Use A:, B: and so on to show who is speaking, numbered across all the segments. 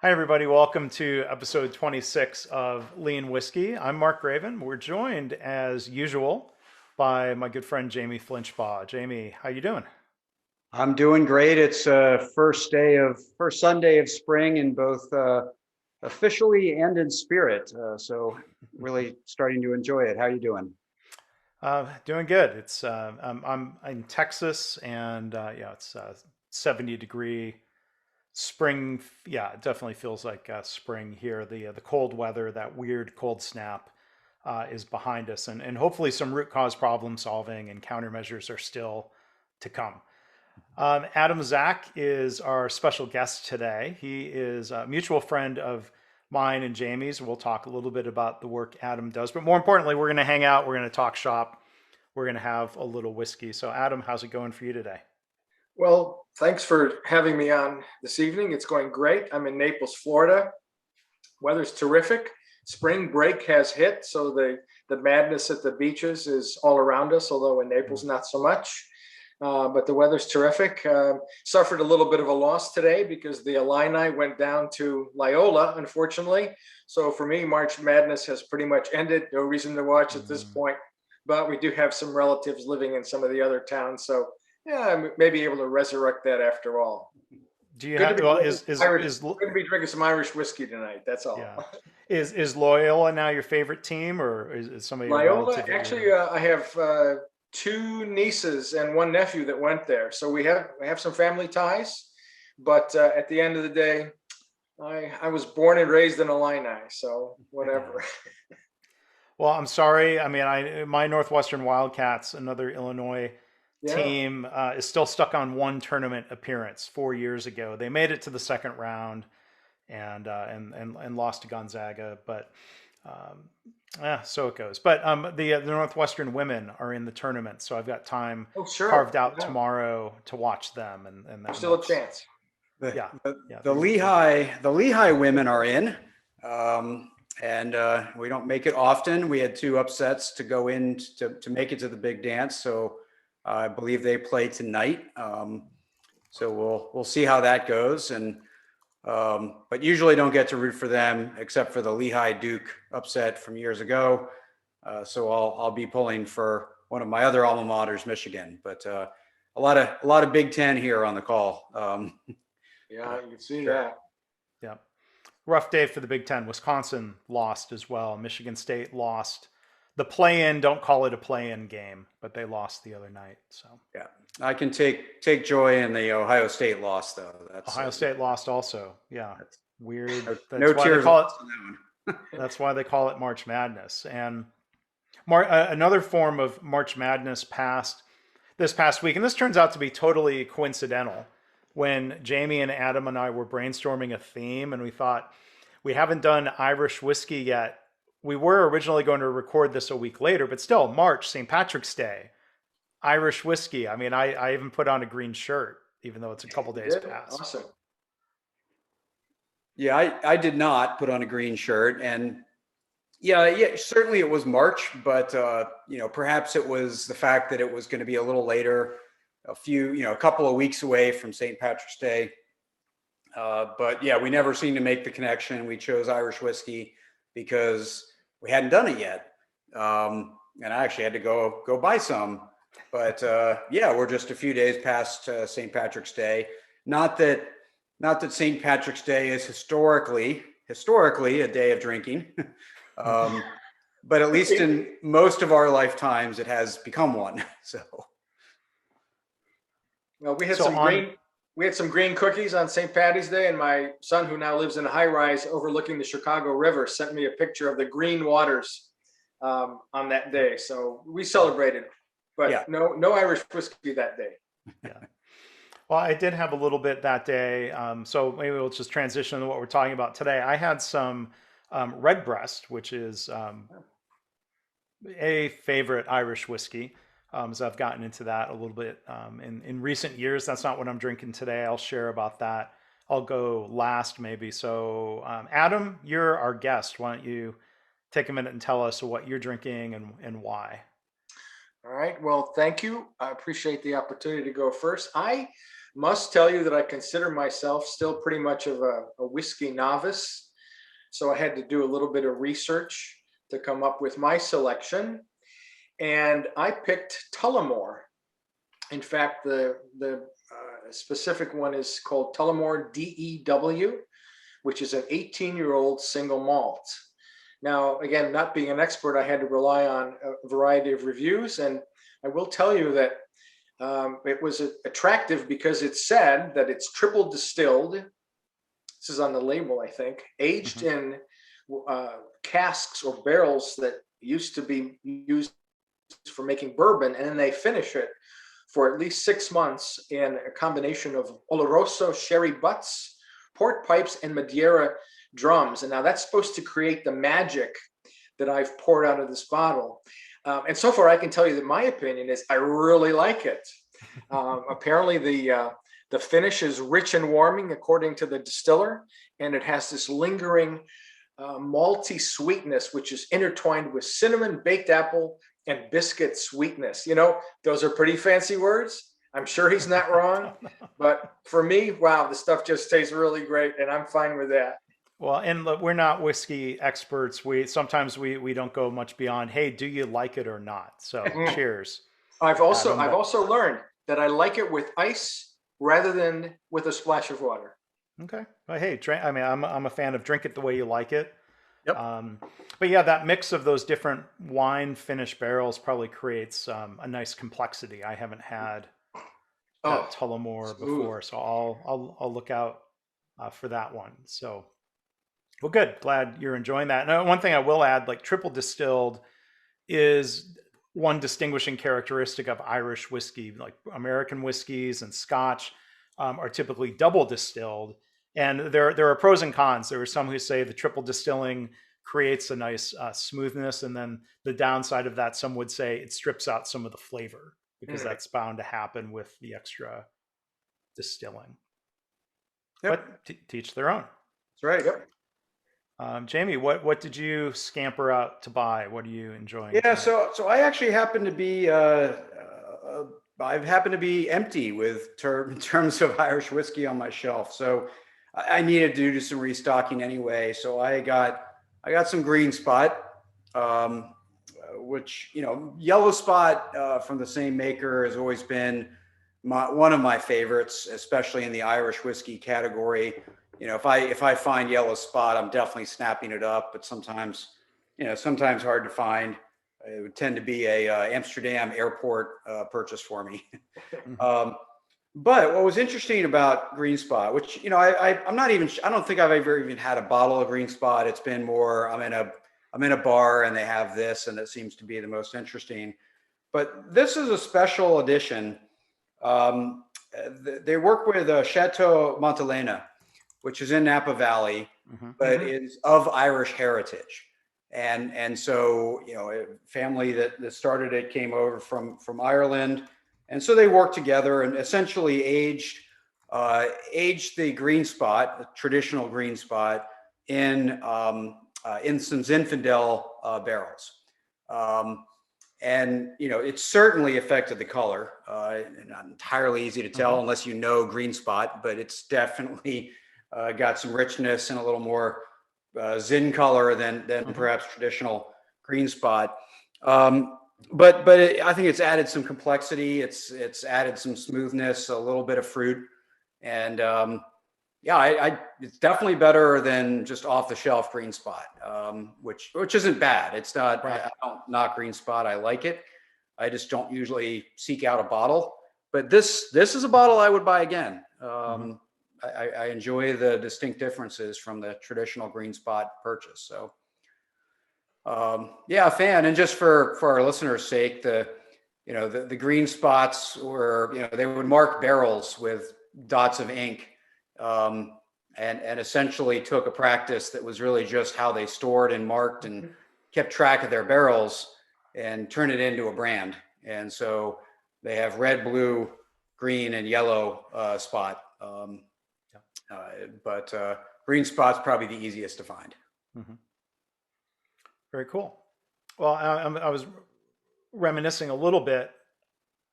A: Hi, everybody. Welcome to episode 26 of Lean Whiskey. I'm Mark Graban. We're joined, as usual, by my good friend Jamie Flinchbaugh. Jamie, how you doing?
B: I'm doing great. It's first Sunday of spring in both officially and in spirit. So really starting to enjoy it. How you doing?
A: Doing good. I'm in Texas, and yeah, it's 70-degree spring. Yeah, it definitely feels like spring here. The cold weather, that weird cold snap, is behind us, and hopefully some root cause problem solving and countermeasures are still to come. Adam Zak is our special guest today. He is a mutual friend of mine and Jamie's. We'll talk a little bit about the work Adam does, but more importantly, we're going to hang out. We're going to talk shop. We're going to have a little whiskey. So, Adam, how's it going for you today?
C: Well, thanks for having me on this evening. It's going great. I'm in Naples, Florida. Weather's terrific. Spring break has hit, so the madness at the beaches is all around us, although in Naples, not so much. But the weather's terrific. Suffered a little bit of a loss today because the Illini went down to Loyola, unfortunately. So for me, March Madness has pretty much ended. No reason to watch at this
A: Mm.
C: point. But we do have some relatives living in some of the other towns. So yeah, I may be able to resurrect that after all.
A: Do you
C: Good to
A: have,
C: be
A: well,
C: drinking Irish.
A: is,
C: Good to be drinking some Irish whiskey tonight. That's all.
A: yeah, is Loyola now your favorite team, or is some of your
C: Loyola,
A: relative that
C: actually,
A: you're,
C: I have two nieces and one nephew that went there, so we have some family ties. But at the end of the day, I was born and raised in Illini, so
A: yeah.
C: whatever.
A: Well, I'm sorry. I mean, my Northwestern Wildcats, another Illinois
C: Yeah.
A: team, is still stuck on one tournament appearance 4 years ago. They made it to the second round and lost to Gonzaga, but um, so it goes. But the Northwestern women are in the tournament, so I've got time
C: Oh, sure.
A: carved out
C: Yeah.
A: tomorrow to watch them,
C: There's
A: and
C: still a
A: that's
C: chance.
B: The
A: yeah,
B: the,
A: yeah.
B: the Lehigh women are in, um, and we don't make it often. We had two upsets to go in to make it to the big dance. So I believe they play tonight. So we'll see how that goes. And but usually don't get to root for them except for the Lehigh Duke upset from years ago. So I'll be pulling for one of my other alma maters, Michigan. But a lot of Big Ten here on the call.
C: Yeah, you can see
A: Sure.
C: that.
A: Yeah. Rough day for the Big Ten. Wisconsin lost as well. Michigan State lost. The play-in, don't call it a play-in game, but they lost the other night. So
B: Yeah, I can take joy in the Ohio State loss though.
A: Ohio State lost also. Yeah,
B: That's
A: weird.
B: no tears lost on that one.
A: That's why they call it March Madness. And another form of March Madness passed this past week, and this turns out to be totally coincidental. When Jamie and Adam and I were brainstorming a theme, and we thought we haven't done Irish whiskey yet. We were originally going to record this a week later, but still, March, St. Patrick's Day, Irish whiskey. I mean, I even put on a green shirt, even though it's a couple
C: You
A: days
C: did
A: past.
C: awesome.
B: Yeah, I did not put on a green shirt, and yeah, certainly it was March, but perhaps it was the fact that it was going to be a little later, a couple of weeks away from St. Patrick's Day. But yeah, we never seemed to make the connection. We chose Irish whiskey because we hadn't done it yet, and I actually had to go buy some. But yeah, we're just a few days past St. Patrick's Day. Not that not that St. Patrick's Day is historically a day of drinking, um, but at least in most of our lifetimes, it has become one. So
C: Well,
A: So on,
C: we had some green cookies on St. Patty's Day, and my son, who now lives in a high rise overlooking the Chicago River, sent me a picture of the green waters on that day. So we celebrated,
B: yeah,
C: but no Irish whiskey that day.
A: yeah. Well, I did have a little bit that day. So maybe we'll just transition to what we're talking about today. I had some Redbreast, which is a favorite Irish whiskey. So I've gotten into that a little bit in recent years. That's not what I'm drinking today. I'll share about that. I'll go last, maybe. So, Adam, you're our guest. Why don't you take a minute and tell us what you're drinking and why?
C: All right. Well, thank you. I appreciate the opportunity to go first. I Must tell you that I consider myself still pretty much of a whiskey novice. So I had to do a little bit of research to come up with my selection. And I picked Tullamore. In fact, the specific one is called Tullamore DEW, which is an 18-year-old single malt. Now, again, not being an expert, I had to rely on a variety of reviews. And I will tell you that it was attractive because it said that it's triple distilled. This is on the label, I think, aged in casks or barrels that used to be used for making bourbon, and then they finish it for at least 6 months in a combination of Oloroso sherry butts, port pipes, and Madeira drums. And now that's supposed to create the magic that I've poured out of this bottle. And so far, I can tell you that my opinion is I really like it. Apparently, the finish is rich and warming, according to the distiller, and it has this lingering malty sweetness, which is intertwined with cinnamon, baked apple, and biscuit sweetness. You know, those are pretty fancy words. I'm sure he's not wrong. But for me, wow, the stuff just tastes really great, and I'm fine with that.
A: Well, and look, we're not whiskey experts. Sometimes we don't go much beyond, hey, do you like it or not? So cheers.
C: I've also learned that I like it with ice rather than with a splash of water.
A: Okay. Well, hey, I mean, I'm a fan of drink it the way you like it.
C: Yep.
A: But yeah, that mix of those different wine finish barrels probably creates a nice complexity. I haven't had Tullamore before, so I'll look out for that one. So, well, good. Glad you're enjoying that. And one thing I will add, like triple distilled is one distinguishing characteristic of Irish whiskey. Like American whiskeys and Scotch are typically double distilled. And there are pros and cons. There are some who say the triple distilling creates a nice smoothness. And then the downside of that, some would say it strips out some of the flavor because that's bound to happen with the extra distilling. But teach their own.
B: That's right. Yep.
A: Jamie, what did you scamper out to buy? What are you enjoying?
B: Yeah, so I actually happen to be I happen to be empty in terms of Irish whiskey on my shelf. So I needed to do some restocking anyway. So I got some Green Spot, which, you know, Yellow Spot from the same maker has always been one of my favorites, especially in the Irish whiskey category. You know, if I find Yellow Spot, I'm definitely snapping it up. But sometimes hard to find. It would tend to be a Amsterdam airport purchase for me. But what was interesting about Green Spot, which, you know, I don't think I've ever even had a bottle of Green Spot. It's been more, I'm in a bar and they have this, and it seems to be the most interesting. But this is a special edition. They work with Chateau Montelena, which is in Napa Valley, but is of Irish heritage. And so, you know, a family that started it came over from Ireland. And so they worked together and essentially aged the Green Spot, traditional Green Spot, in some Zinfandel barrels. And, you know, it certainly affected the color. Not entirely easy to tell unless you know Green Spot, but it's definitely got some richness and a little more Zin color than perhaps traditional Green Spot. But I think it's added some complexity. It's added some smoothness, a little bit of fruit, and it's definitely better than just off the shelf Green Spot, which isn't bad. It's not. Right. I don't knock Green Spot. I like it. I just don't usually seek out a bottle. But this is a bottle I would buy again. I enjoy the distinct differences from the traditional Green Spot purchase. So, a fan. And just for our listeners' sake, the Green Spots were, you know, they would mark barrels with dots of ink, and essentially took a practice that was really just how they stored and marked and kept track of their barrels and turned it into a brand. And so they have red, blue, green, and yellow spot. But Green Spot's probably the easiest to find.
A: Very cool. Well, I was reminiscing a little bit.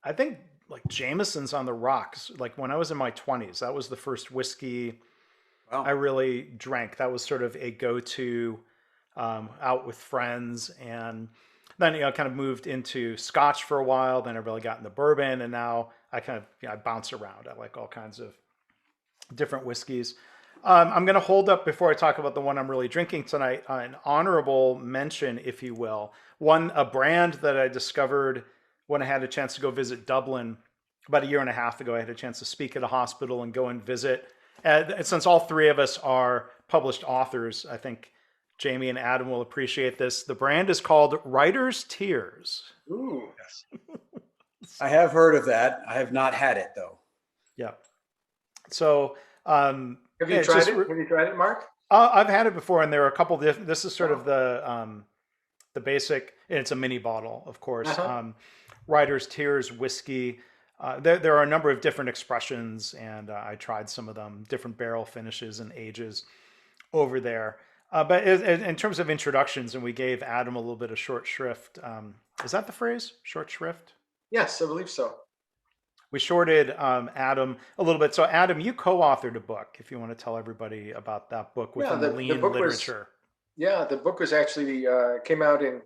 A: I think like Jameson's on the rocks. Like when I was in my 20s, that was the first whiskey I
B: Wow.
A: really drank. That was sort of a go-to out with friends. And then, kind of moved into Scotch for a while. Then I really got into bourbon. And now I kind of, I bounce around. I like all kinds of different whiskeys. I'm going to hold up before I talk about the one I'm really drinking tonight, an honorable mention, if you will. A brand that I discovered when I had a chance to go visit Dublin about a year and a half ago. I had a chance to speak at a hospital and go and visit. And since all three of us are published authors, I think Jamie and Adam will appreciate this. The brand is called Writer's Tears.
C: Ooh.
B: Yes. I have heard of that. I have not had it though.
A: Yeah. So,
C: Have you tried it? Have you tried it, Mark?
A: I've had it before, and there are a couple. This is sort of the basic. And it's a mini bottle, of course.
C: Uh-huh.
A: Writer's Tears whiskey. There are a number of different expressions, and I tried some of them, different barrel finishes and ages over there. But in terms of introductions, and we gave Adam a little bit of short shrift. Is that the phrase? Short shrift?
C: Yes, I believe so.
A: We shorted Adam a little bit. So, Adam, you co-authored a book. If you want to tell everybody about that book
C: Yeah,
A: within the lean
C: book
A: literature.
C: the book was actually came out in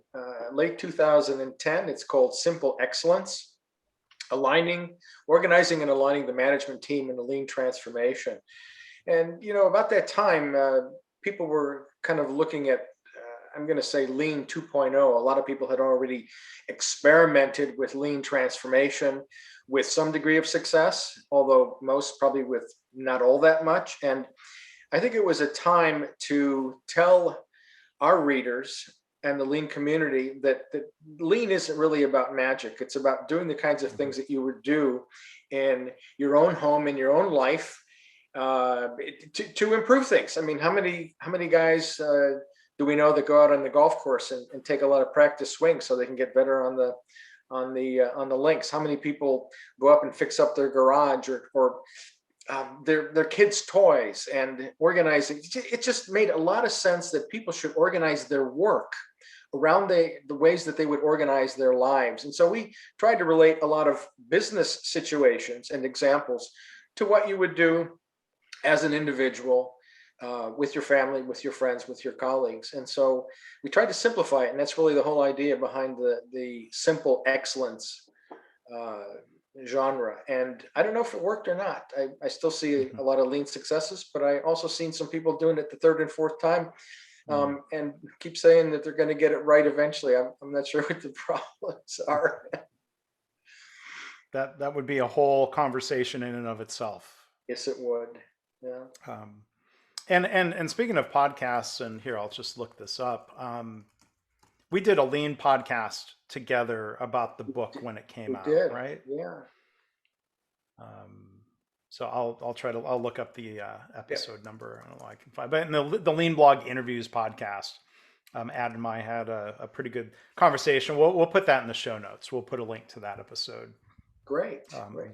C: late 2010. It's called Simple Excellence: Organizing and Aligning the Management Team in the Lean Transformation. And about that time, people were kind of looking at, I'm going to say, Lean 2.0. A lot of people had already experimented with lean transformation with some degree of success, although most probably with not all that much. And I think it was a time to tell our readers and the lean community that lean isn't really about magic. It's about doing the kinds of things that you would do in your own home, in your own life, to improve things. I mean, how many guys do we know that go out on the golf course and take a lot of practice swings so they can get better on the links? How many people go up and fix up their garage or their kids' toys and organizing? It just made a lot of sense that people should organize their work around the ways that they would organize their lives. And so we tried to relate a lot of business situations and examples to what you would do as an individual, with your family, with your friends, with your colleagues. And so we tried to simplify it. And that's really the whole idea behind the simple excellence genre. And I don't know if it worked or not. I still see a lot of lean successes, but I also seen some people doing it the third and fourth time, and keep saying that they're going to get it right eventually. I'm not sure what the problems are.
A: That would be a whole conversation in and of itself.
C: Yes, it would. Yeah.
A: And speaking of podcasts, and here I'll just look this up. We did a lean podcast together about the book when it came out, right?
C: Yeah.
A: So I'll look up the episode number. I don't know if I can find, but in the Lean Blog Interviews podcast, Adam and I had a pretty good conversation. We'll put that in the show notes. We'll put a link to that episode.
C: Great.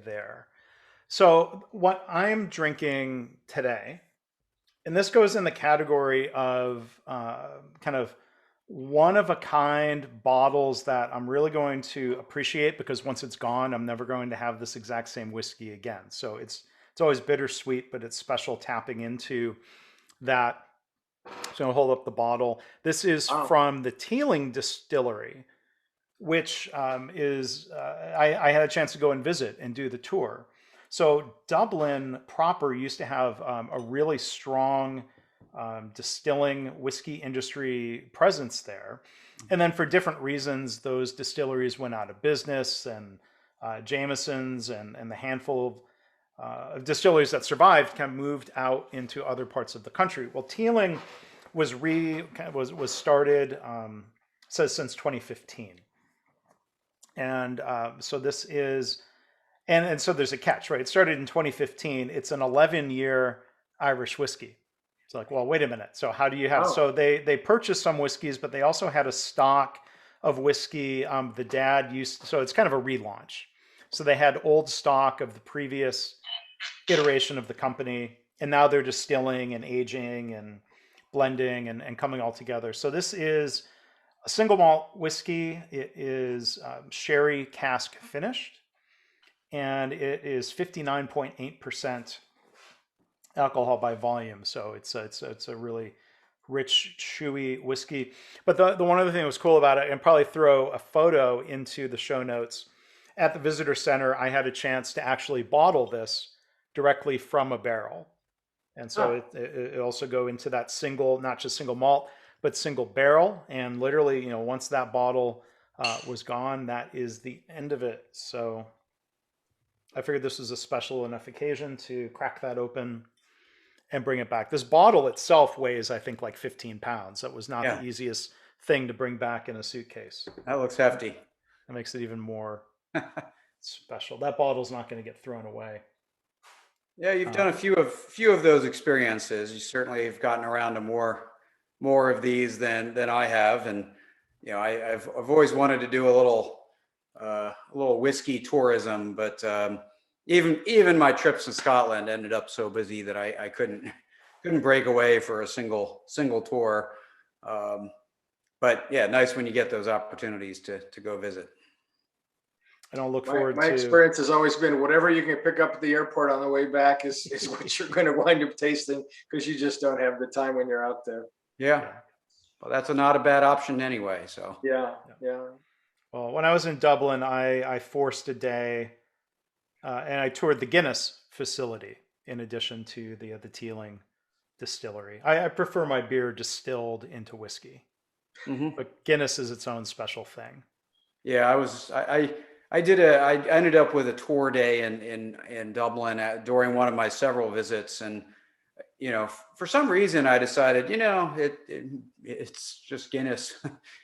A: There. So what I'm drinking today, and this goes in the category of kind of one of a kind bottles that I'm really going to appreciate, because once it's gone, I'm never going to have this exact same whiskey again. So it's always bittersweet, but it's special tapping into that. So I'll hold up the bottle. This is from the Teeling Distillery, which is I had a chance to go and visit and do the tour. So Dublin proper used to have a really strong distilling whiskey industry presence there. And then for different reasons, those distilleries went out of business, and Jameson's and the handful of distilleries that survived kind of moved out into other parts of the country. Well, Teeling was started, says since 2015. And so this is, and so there's a catch, right? It started in 2015. It's an 11-year Irish whiskey. It's like, well, wait a minute. So how do you have, so they purchased some whiskeys, but they also had a stock of whiskey. The dad used, so it's kind of a relaunch. So they had old stock of the previous iteration of the company, and now they're distilling and aging and blending and coming all together. So this is a single malt whiskey. It is sherry cask finished. and it is 59.8% alcohol by volume. So it's a really rich, chewy whiskey. But the one other thing that was cool about it, and probably throw a photo into the show notes, at the visitor center, I had a chance to actually bottle this directly from a barrel. And so
C: Oh,
A: it also go into that single, not just single malt, but single barrel. And literally, once that bottle was gone, that is the end of it. So I figured this was a special enough occasion to crack that open and bring it back. This bottle itself weighs, I think, like 15 pounds. That was not the
B: Yeah,
A: easiest thing to bring back in a suitcase.
B: that looks hefty.
A: That makes it even more special. That bottle's not going to get thrown away.
B: Yeah, you've
A: Uh,
B: done a few of those experiences. You certainly have gotten around to more of these than I have, and I've always wanted to do a little whiskey tourism, but even my trips to Scotland ended up so busy that I couldn't break away for a single tour. Um, but yeah, nice when you get those opportunities to go visit.
A: I don't look
C: my,
A: forward
C: my
A: to.
C: experience has always been whatever you can pick up at the airport on the way back is what you're going to wind up tasting because you just don't have the time when you're out there.
B: Yeah,
A: Yeah,
B: well, that's not a bad option anyway. So
C: Yeah,
A: yeah.
C: yeah.
A: Well, when I was in Dublin, I forced a day, and I toured the Guinness facility in addition to the Teeling distillery. I prefer my beer distilled into whiskey,
B: hmm
A: but Guinness is its own special thing.
B: yeah, I ended up with a tour day in Dublin during one of my several visits, and for some reason I decided, it's just Guinness,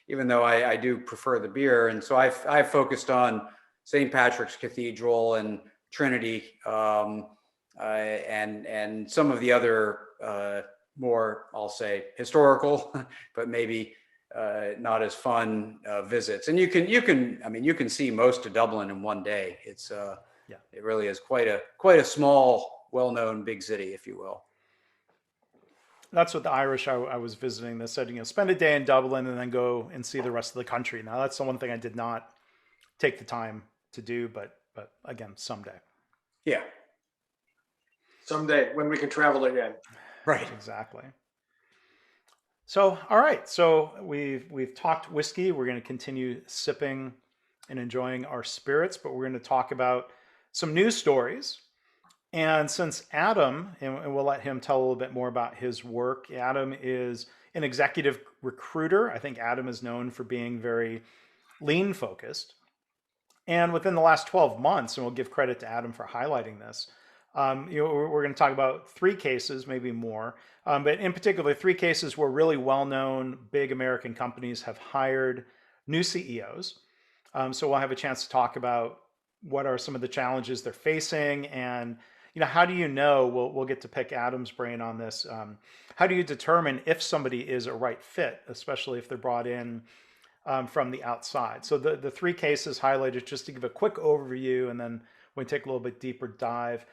B: even though I do prefer the beer. And so I focused on St. Patrick's Cathedral and Trinity, and some of the other more, I'll say, historical, but maybe not as fun visits. And you can see most of Dublin in one day.
A: Yeah,
B: It really is quite a small, well-known big city, if you will.
A: that's what the Irish I was visiting. They said, spend a day in Dublin and then go and see the rest of the country. Now that's the one thing I did not take the time to do, but again, someday.
B: Yeah,
C: Someday when we can travel again.
B: right.
A: Exactly. So, all right. So we've talked whiskey. We're going to continue sipping and enjoying our spirits, but we're going to talk about some news stories. And since Adam, and we'll let him tell a little bit more about his work. Adam is an executive recruiter. I think Adam is known for being very lean focused. And within the last 12 months, and we'll give credit to Adam for highlighting this, we're going to talk about three cases, maybe more, but in particular, three cases where really well-known big American companies have hired new CEOs. So we'll have a chance to talk about what are some of the challenges they're facing, and how do you know? We'll get to pick Adam's brain on this. How do you determine if somebody is a right fit, especially if they're brought in from the outside? So the three cases highlighted, just to give a quick overview, and then we take a little bit deeper dive.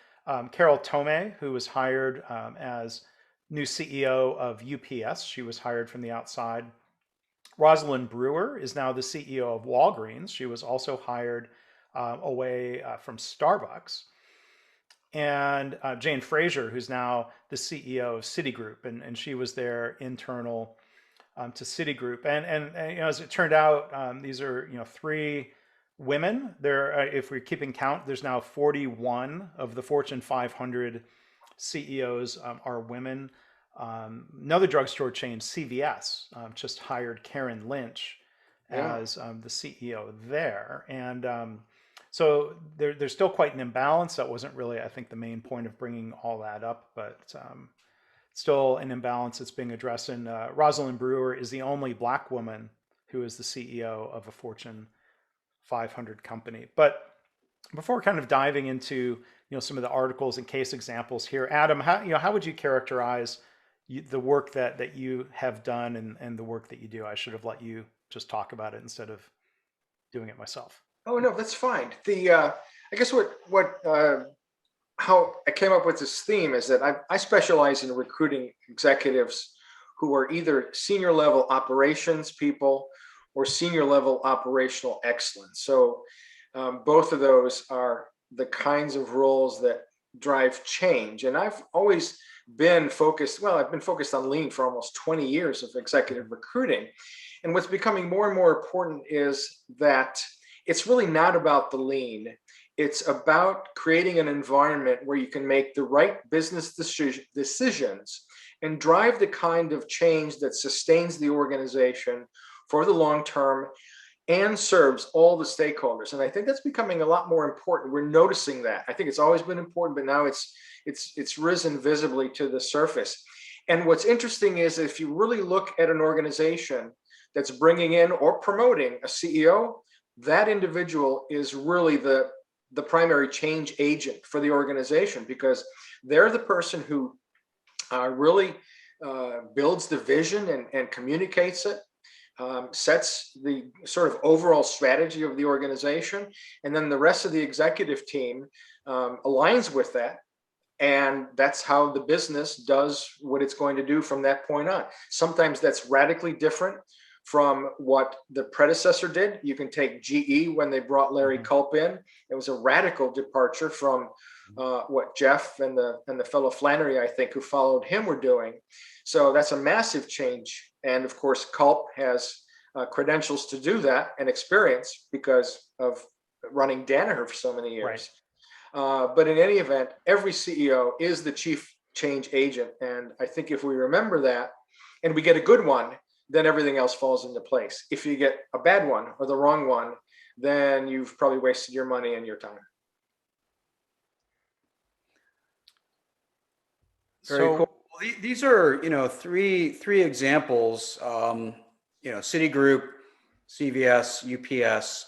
A: Carol Tomé, who was hired as new CEO of UPS, she was hired from the outside. Rosalind Brewer is now the CEO of Walgreens. She was also hired away from Starbucks. And Jane Fraser, who's now the CEO of Citigroup, and she was their internal to Citigroup. And as it turned out, these are three women. There, if we're keeping count, there's now 41 of the Fortune 500 CEOs are women. Another drugstore chain, CVS, just hired Karen Lynch
C: Yeah.
A: as the CEO there, and so there's still quite an imbalance. That wasn't really, I think, the main point of bringing all that up, but still an imbalance that's being addressed. And Rosalind Brewer is the only Black woman who is the CEO of a Fortune 500 company. But before kind of diving into some of the articles and case examples here, Adam, how would you characterize the work that you have done and the work that you do? I should have let you just talk about it instead of doing it myself.
C: Oh no, that's fine. I guess how I came up with this theme is that I specialize in recruiting executives who are either senior level operations people or senior level operational excellence. So both of those are the kinds of roles that drive change. And I've always been focused, well, I've been focused on lean for almost 20 years of executive recruiting. And what's becoming more and more important is that it's really not about the lean. It's about creating an environment where you can make the right business decisions and drive the kind of change that sustains the organization for the long term and serves all the stakeholders. And I think that's becoming a lot more important. We're noticing that. I think it's always been important, but now it's risen visibly to the surface. And what's interesting is if you really look at an organization that's bringing in or promoting a CEO, that individual is really the primary change agent for the organization, because they're the person who really builds the vision and communicates it, sets the sort of overall strategy of the organization, and then the rest of the executive team aligns with that. And that's how the business does what it's going to do from that point on. Sometimes that's radically different from what the predecessor did. You can take GE when they brought Larry Culp in. It was a radical departure from what Jeff and the fellow Flannery, I think, who followed him were doing. So that's a massive change. And of course, Culp has credentials to do that and experience because of running Danaher for so many years. Right. But in any event, every CEO is the chief change agent. And I think if we remember that and we get a good one, then everything else falls into place. If you get a bad one or the wrong one, then you've probably wasted your money and your time.
B: Very cool. Well, these are, three examples. Citigroup, CVS, UPS.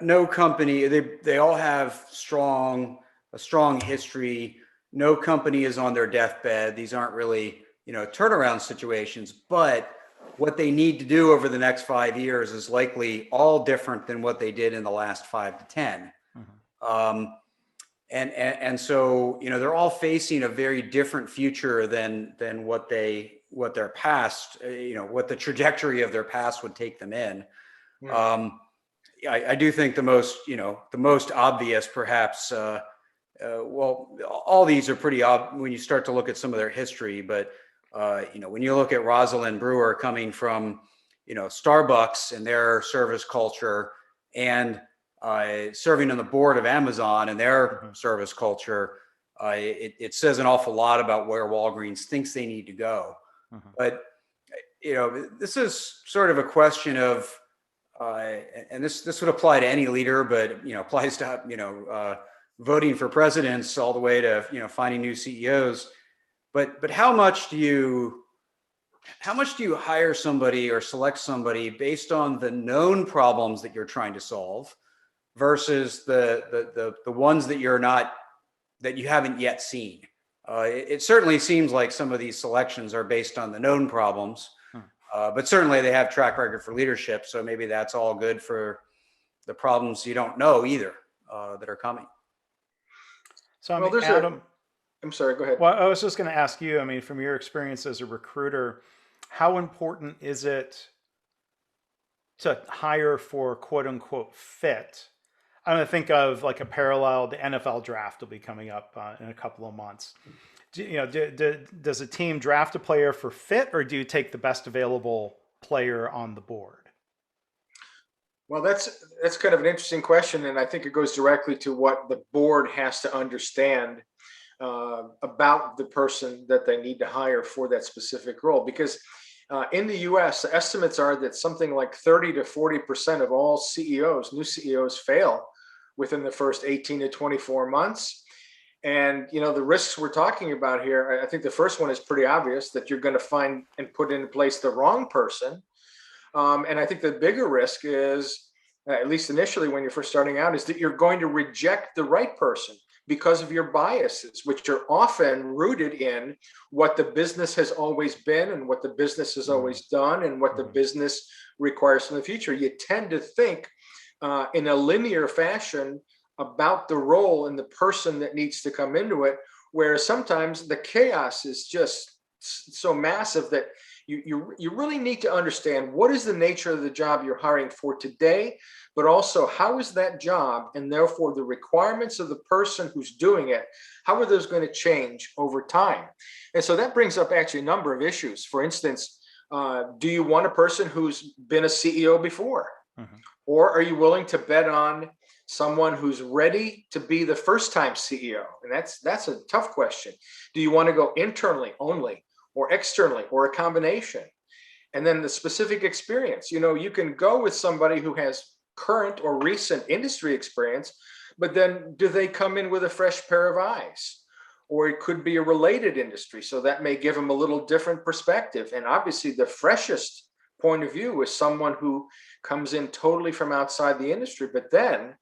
B: No company. They all have a strong history. No company is on their deathbed. These aren't really turnaround situations, but what they need to do over the next 5 years is likely all different than what they did in the last 5 to 10. And so, they're all facing a very different future than what their past, what the trajectory of their past would take them in. I do think the most obvious, perhaps, all these are pretty obvious when you start to look at some of their history, but when you look at Rosalind Brewer coming from, Starbucks and their service culture, and serving on the board of Amazon and their service culture, it says an awful lot about where Walgreens thinks they need to go. But, this is sort of a question of, and this would apply to any leader, but, applies to, voting for presidents all the way to, finding new CEOs. But how much do you hire somebody or select somebody based on the known problems that you're trying to solve versus the ones that you haven't yet seen? It certainly seems like some of these selections are based on the known problems, but certainly they have track record for leadership. So maybe that's all good for the problems you don't know either that are coming.
A: So Adam.
C: I'm sorry, go ahead.
A: Well, I was just going to ask you, from your experience as a recruiter, how important is it to hire for quote unquote fit? I'm going to think of like a parallel. The NFL draft will be coming up in a couple of months. Does a team draft a player for fit, or do you take the best available player on the board?
C: Well, that's kind of an interesting question. And I think it goes directly to what the board has to understand about the person that they need to hire for that specific role. Because in the US, the estimates are that something like 30 to 40% of all new CEOs fail within the first 18 to 24 months. And, the risks we're talking about here, I think the first one is pretty obvious, that you're going to find and put in place the wrong person. And I think the bigger risk is, at least initially when you're first starting out, is that you're going to reject the right person because of your biases, which are often rooted in what the business has always been and what the business has always done and what the business requires in the future. You tend to think in a linear fashion about the role and the person that needs to come into it, whereas sometimes the chaos is just so massive that you really need to understand what is the nature of the job you're hiring for today, but also how is that job, and therefore the requirements of the person who's doing it, how are those going to change over time? And so that brings up actually a number of issues. For instance, do you want a person who's been a CEO before? Mm-hmm. Or are you willing to bet on someone who's ready to be the first-time CEO? And that's a tough question. Do you want to go internally only, or externally, or a combination? And then the specific experience. You can go with somebody who has current or recent industry experience, but then do they come in with a fresh pair of eyes? Or it could be a related industry, so that may give them a little different perspective. And obviously the freshest point of view is someone who comes in totally from outside the industry. But then,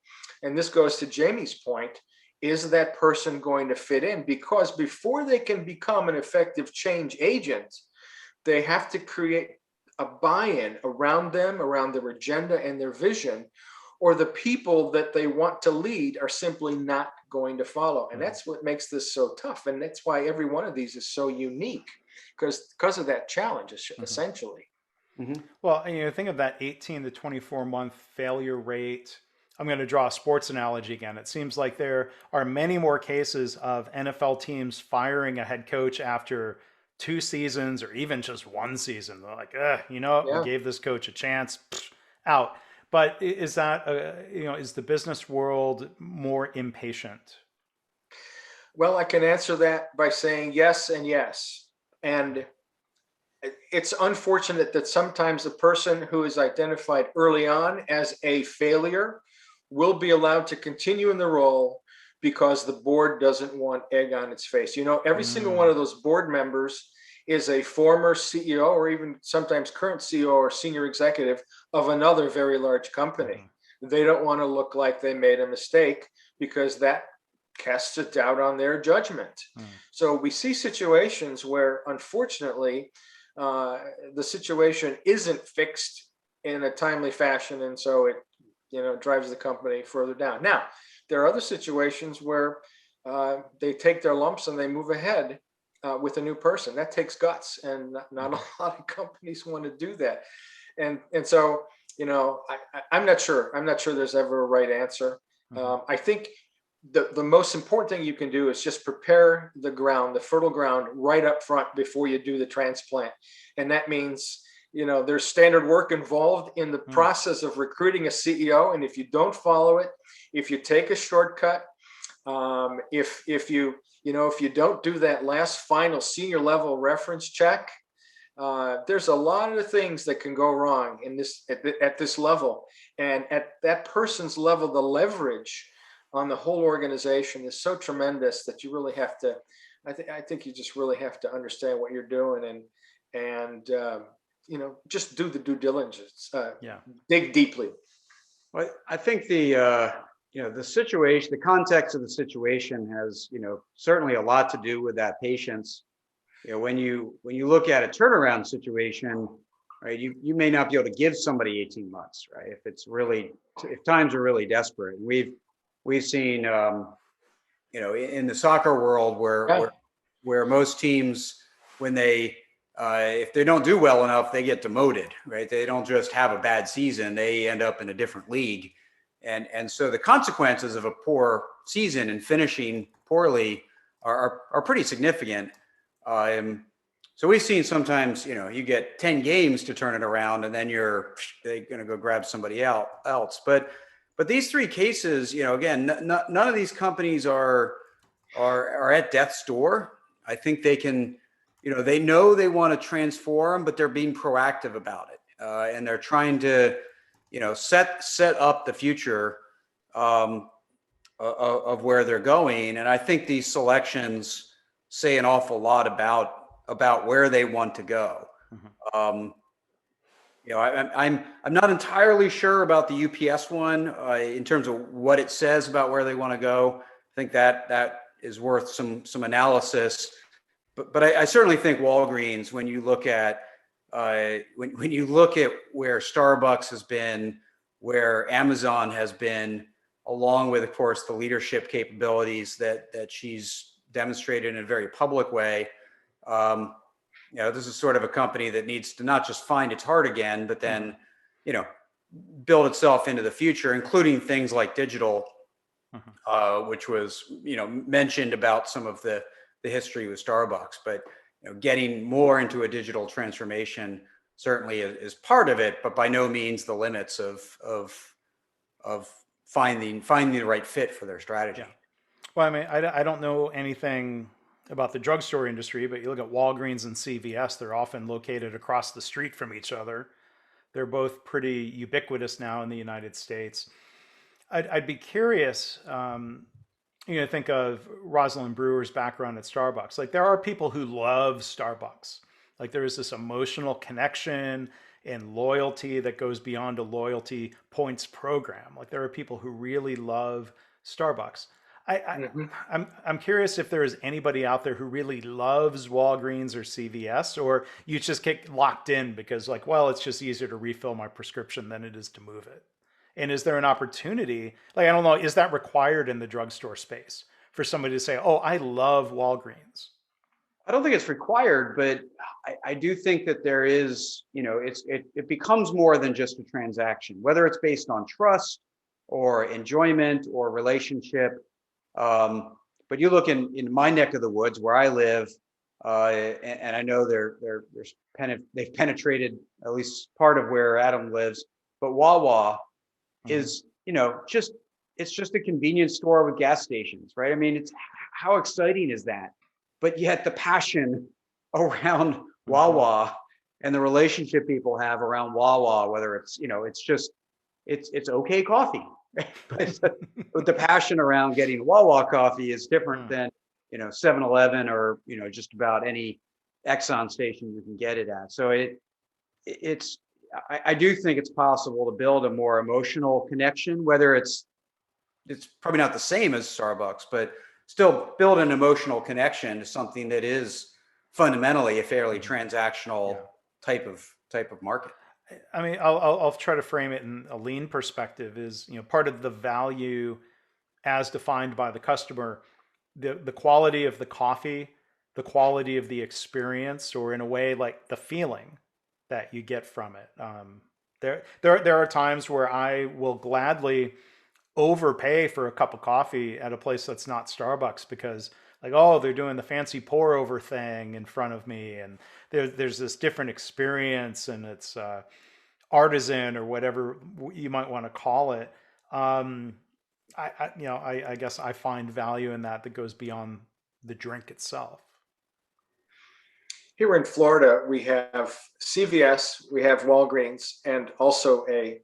C: and this goes to Jamie's point, is that person going to fit in? Because before they can become an effective change agent, they have to create a buy-in around them, around their agenda and their vision, or the people that they want to lead are simply not going to follow. And that's what makes this so tough. And that's why every one of these is so unique, because of that challenge, essentially.
A: Mm-hmm. Well, think of that 18 to 24 month failure rate. I'm going to draw a sports analogy again. It seems like there are many more cases of NFL teams firing a head coach after 2 seasons or even just 1 season. They're like, we gave this coach a chance, out. But is that, is the business world more impatient?
C: Well, I can answer that by saying yes and yes. And it's unfortunate that sometimes the person who is identified early on as a failure will be allowed to continue in the role because the board doesn't want egg on its face. Every single one of those board members is a former CEO or even sometimes current CEO or senior executive of another very large company. Mm-hmm. They don't want to look like they made a mistake because that casts a doubt on their judgment. Mm. So we see situations where, unfortunately, the situation isn't fixed in a timely fashion, and so it drives the company further down. Now, there are other situations where they take their lumps and they move ahead with a new person. That takes guts, and not a lot of companies want to do that. And so, I'm not sure. I'm not sure there's ever a right answer. I think the most important thing you can do is just prepare the ground, the fertile ground, right up front before you do the transplant. And that means, there's standard work involved in the process of recruiting a CEO. And if you don't follow it, if you take a shortcut, if you don't do that last final senior level reference check, there's a lot of things that can go wrong at this level. And at that person's level, the leverage on the whole organization is so tremendous that you really have to, I think you just really have to understand what you're doing and just do the due diligence, dig deeply.
B: Well, I think the situation, the context of the situation has, certainly a lot to do with that patience. When you look at a turnaround situation, right, you may not be able to give somebody 18 months, right? If times are really desperate. And we've seen, in the soccer world where most teams, when if they don't do well enough, they get demoted, right? They don't just have a bad season, they end up in a different league. And so the consequences of a poor season and finishing poorly are pretty significant. So we've seen sometimes, you get 10 games to turn it around and then they're going to go grab somebody else. But these 3 cases, again, none of these companies are at death's door. I think they can, they know they want to transform, but they're being proactive about it. And they're trying to, set up the future of where they're going. And I think these selections say an awful lot about where they want to go. Mm-hmm. I'm not entirely sure about the UPS one in terms of what it says about where they want to go. I think that is worth some analysis. But I certainly think Walgreens, when you look at when you look at where Starbucks has been, where Amazon has been, along with, of course, the leadership capabilities that she's demonstrated in a very public way, this is sort of a company that needs to not just find its heart again, but then, build itself into the future, including things like digital, which was, mentioned about some of the history with Starbucks. But getting more into a digital transformation certainly is part of it, but by no means the limits of finding the right fit for their strategy.
A: Yeah. Well, I mean, I don't know anything about the drugstore industry, but you look at Walgreens and CVS, they're often located across the street from each other. They're both pretty ubiquitous now in the United States. I'd be curious, think of Rosalind Brewer's background at Starbucks. Like, there are people who love Starbucks. Like, there is this emotional connection and loyalty that goes beyond a loyalty points program. Like, there are people who really love Starbucks. I'm curious if there is anybody out there who really loves Walgreens or CVS, or you just get locked in because, like, well, it's just easier to refill my prescription than it is to move it. And is there an opportunity, like, I don't know, is that required in the drugstore space for somebody to say, oh, I love Walgreens?
B: I don't think it's required, but I do think that there is, it becomes more than just a transaction, whether it's based on trust or enjoyment or relationship. But you look in my neck of the woods where I live, and I know they've penetrated at least part of where Adam lives, but Wawa is, it's just a convenience store with gas stations, right? I mean, how exciting is that? But yet the passion around Wawa and the relationship people have around Wawa, whether it's, it's okay coffee. But the passion around getting Wawa coffee is different than 7-Eleven or just about any Exxon station you can get it at. So I do think it's possible to build a more emotional connection, whether it's probably not the same as Starbucks, but still build an emotional connection to something that is fundamentally a fairly transactional type of market.
A: I mean, I'll try to frame it in a lean perspective. Is part of the value as defined by the customer, the quality of the coffee, the quality of the experience, or in a way like the feeling that you get from it. There are times where I will gladly overpay for a cup of coffee at a place that's not Starbucks because, like, oh, they're doing the fancy pour over thing in front of me, and there's this different experience, and it's artisan or whatever you might want to call it. I guess I find value in that goes beyond the drink itself.
C: Here in Florida, we have CVS, we have Walgreens, and also a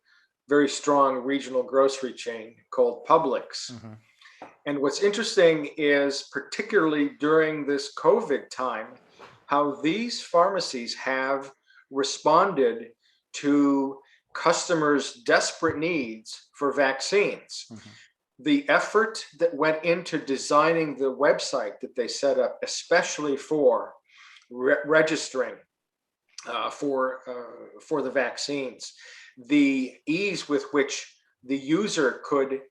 C: very strong regional grocery chain called Publix. And what's interesting is, particularly during this COVID time, how these pharmacies have responded to customers' desperate needs for vaccines. The effort that went into designing the website that they set up, especially for registering for the vaccines, the ease with which the user could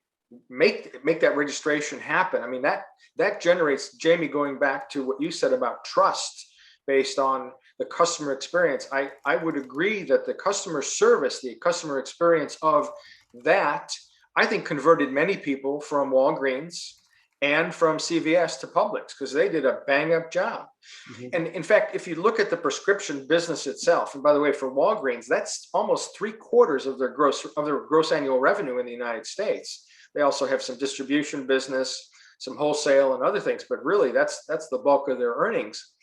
C: make that registration happen. I mean, that generates, Jamie, going back to what you said about trust based on the customer experience. I would agree that the customer service, the customer experience of that, I think converted many people from Walgreens and from CVS to Publix because they did a bang up job. And in fact, if you look at the prescription business itself, and by the way, for Walgreens, that's almost 3/4 of their gross annual revenue in the United States. They also have some distribution business, some wholesale and other things, but really that's the bulk of their earnings.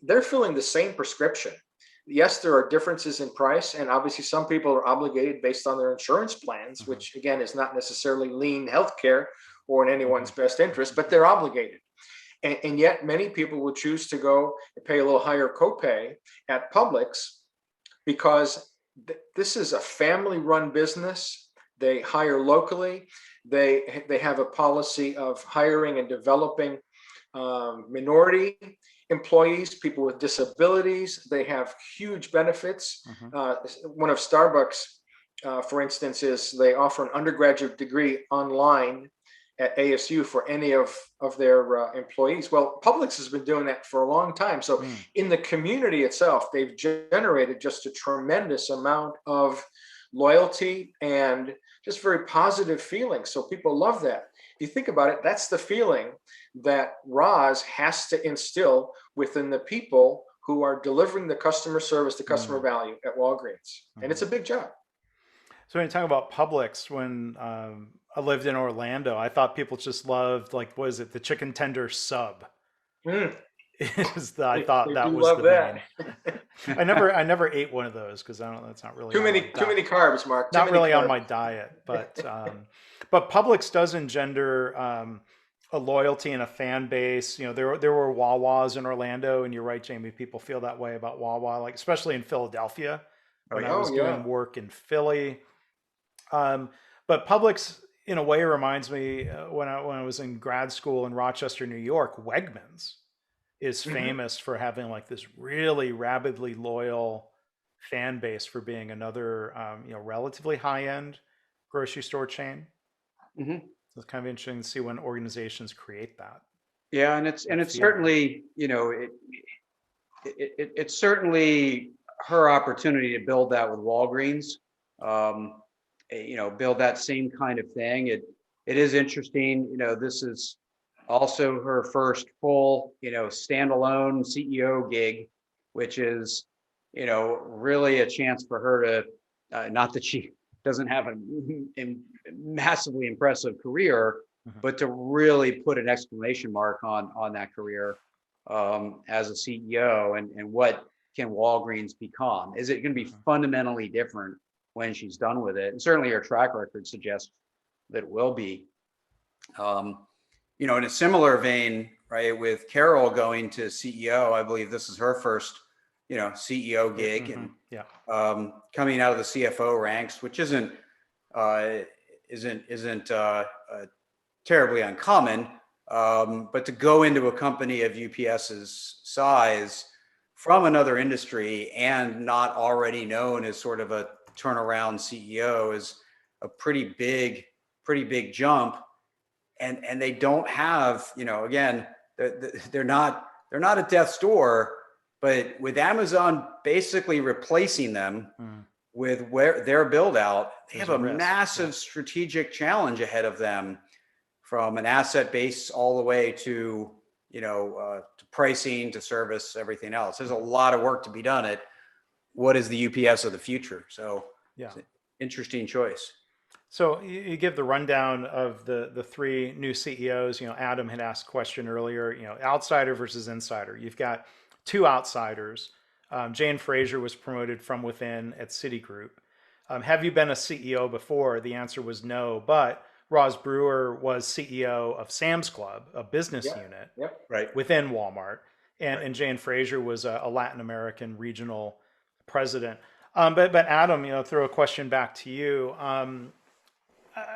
C: They're filling the same prescription. Yes, there are differences in price, and obviously some people are obligated based on their insurance plans, which again is not necessarily lean healthcare or in anyone's best interest, but they're obligated. And yet many people will choose to go and pay a little higher copay at Publix because this is a family-run business. They hire locally. They have a policy of hiring and developing minority employees, people with disabilities. They have huge benefits. One of Starbucks, for instance, is they offer an undergraduate degree online at ASU for any of their employees. Well, Publix has been doing that for a long time. So in the community itself, they've generated just a tremendous amount of loyalty and just very positive feelings. So people love that. If you think about it, that's the feeling that Roz has to instill within the people who are delivering the customer service, the customer value at Walgreens. And it's a big job.
A: So when you talk about Publix, when I lived in Orlando, I thought people just loved, like, what is it, the chicken tender sub? I thought that was the main. I never ate one of those because I don't. That's not really
C: too many carbs, Mark.
A: Not really on my diet, but Publix does engender a loyalty and a fan base. You know, there were Wawas in Orlando, and you're right, Jamie. People feel that way about Wawa, like especially in Philadelphia when I was doing work in Philly. But Publix, in a way, reminds me when I was in grad school in Rochester, New York. Wegmans is famous for having like this really rabidly loyal fan base for being another, relatively high end grocery store chain. So it's kind of interesting to see when organizations create that.
B: Yeah, and it's certainly, it's certainly her opportunity to build that with Walgreens. Build that same kind of thing. It is interesting. This is also her first full, standalone CEO gig, which is, really a chance for her to, not that she doesn't have a massively impressive career, but to really put an exclamation mark on that career as a CEO, and what can Walgreens become? Is it going to be fundamentally different when she's done with it? And certainly her track record suggests that it will be. In a similar vein, right, with Carol going to CEO, I believe this is her first, CEO gig, and coming out of the CFO ranks, which isn't terribly uncommon, but to go into a company of UPS's size from another industry and not already known as sort of a turnaround CEO is a pretty big jump. And they don't have, again, they're not at death's door, but with Amazon basically replacing them with their build out, they have a massive strategic challenge ahead of them, from an asset base all the way to, to pricing, to service, everything else. There's a lot of work to be done at what is the UPS of the future. So it's an interesting choice.
A: So you give the rundown of the three new CEOs. Adam had asked a question earlier, outsider versus insider. You've got two outsiders. Jane Fraser was promoted from within at Citigroup. Have you been a CEO before? The answer was no, but Ros Brewer was CEO of Sam's Club, a business unit within Walmart. And Jane Fraser was a Latin American regional president. But Adam, throw a question back to you.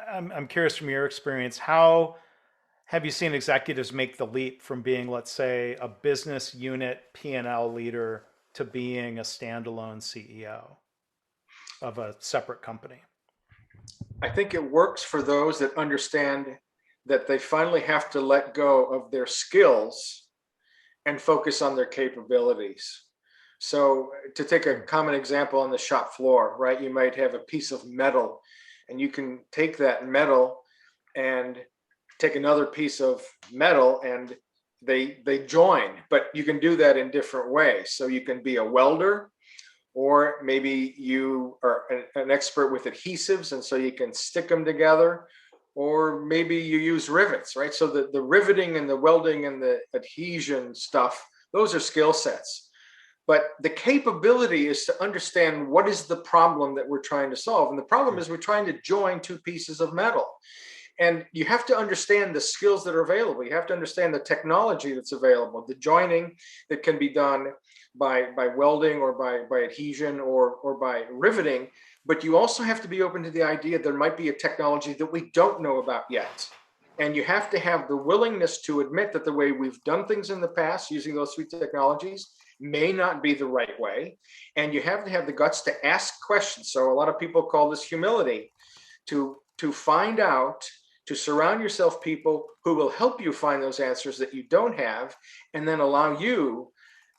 A: I'm curious from your experience, how have you seen executives make the leap from being, let's say, a business unit P&L leader to being a standalone CEO of a separate company?
C: I think it works for those that understand that they finally have to let go of their skills and focus on their capabilities. So to take a common example on the shop floor, right? You might have a piece of metal, and you can take that metal and take another piece of metal and they join, but you can do that in different ways. So you can be a welder, or maybe you are an expert with adhesives, and so you can stick them together, or maybe you use rivets, right? So the riveting and the welding and the adhesion stuff, those are skill sets. But the capability is to understand what is the problem that we're trying to solve. And the problem is we're trying to join two pieces of metal. And you have to understand the skills that are available. You have to understand the technology that's available, the joining that can be done by welding or by adhesion or by riveting. But you also have to be open to the idea there might be a technology that we don't know about yet. And you have to have the willingness to admit that the way we've done things in the past using those three technologies may not be the right way. And you have to have the guts to ask questions. So a lot of people call this humility, to find out, to surround yourself people who will help you find those answers that you don't have, and then allow you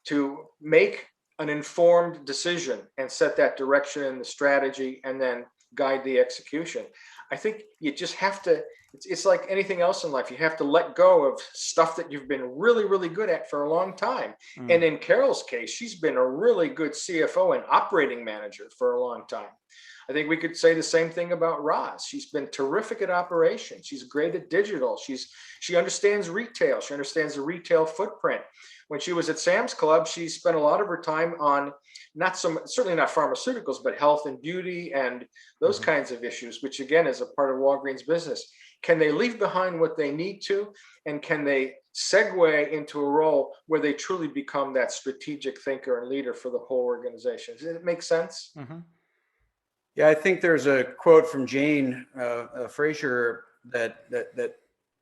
C: to make an informed decision and set that direction and the strategy and then guide the execution. I think you just have to, it's like anything else in life. You have to let go of stuff that you've been really, really good at for a long time. And in Carol's case, she's been a really good CFO and operating manager for a long time. I think we could say the same thing about Roz. She's been terrific at operations. She's great at digital. She understands retail. She understands the retail footprint. When she was at Sam's Club, she spent a lot of her time on certainly not pharmaceuticals, but health and beauty and those kinds of issues, which again is a part of Walgreens business. Can they leave behind what they need to, and can they segue into a role where they truly become that strategic thinker and leader for the whole organization? Does it make sense?
B: Mm-hmm. Yeah, I think there's a quote from Jane Fraser that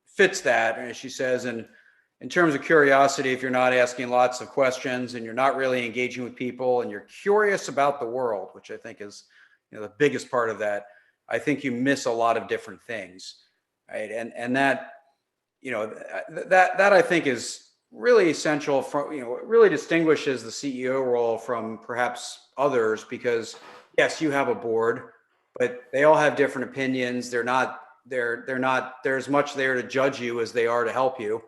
B: fits that, and she says, in terms of curiosity, if you're not asking lots of questions and you're not really engaging with people and you're curious about the world, which I think is the biggest part of that, I think you miss a lot of different things, right? And that that I think is really essential from it really distinguishes the CEO role from perhaps others, because yes, you have a board, but they all have different opinions. They're not as much there to judge you as they are to help you.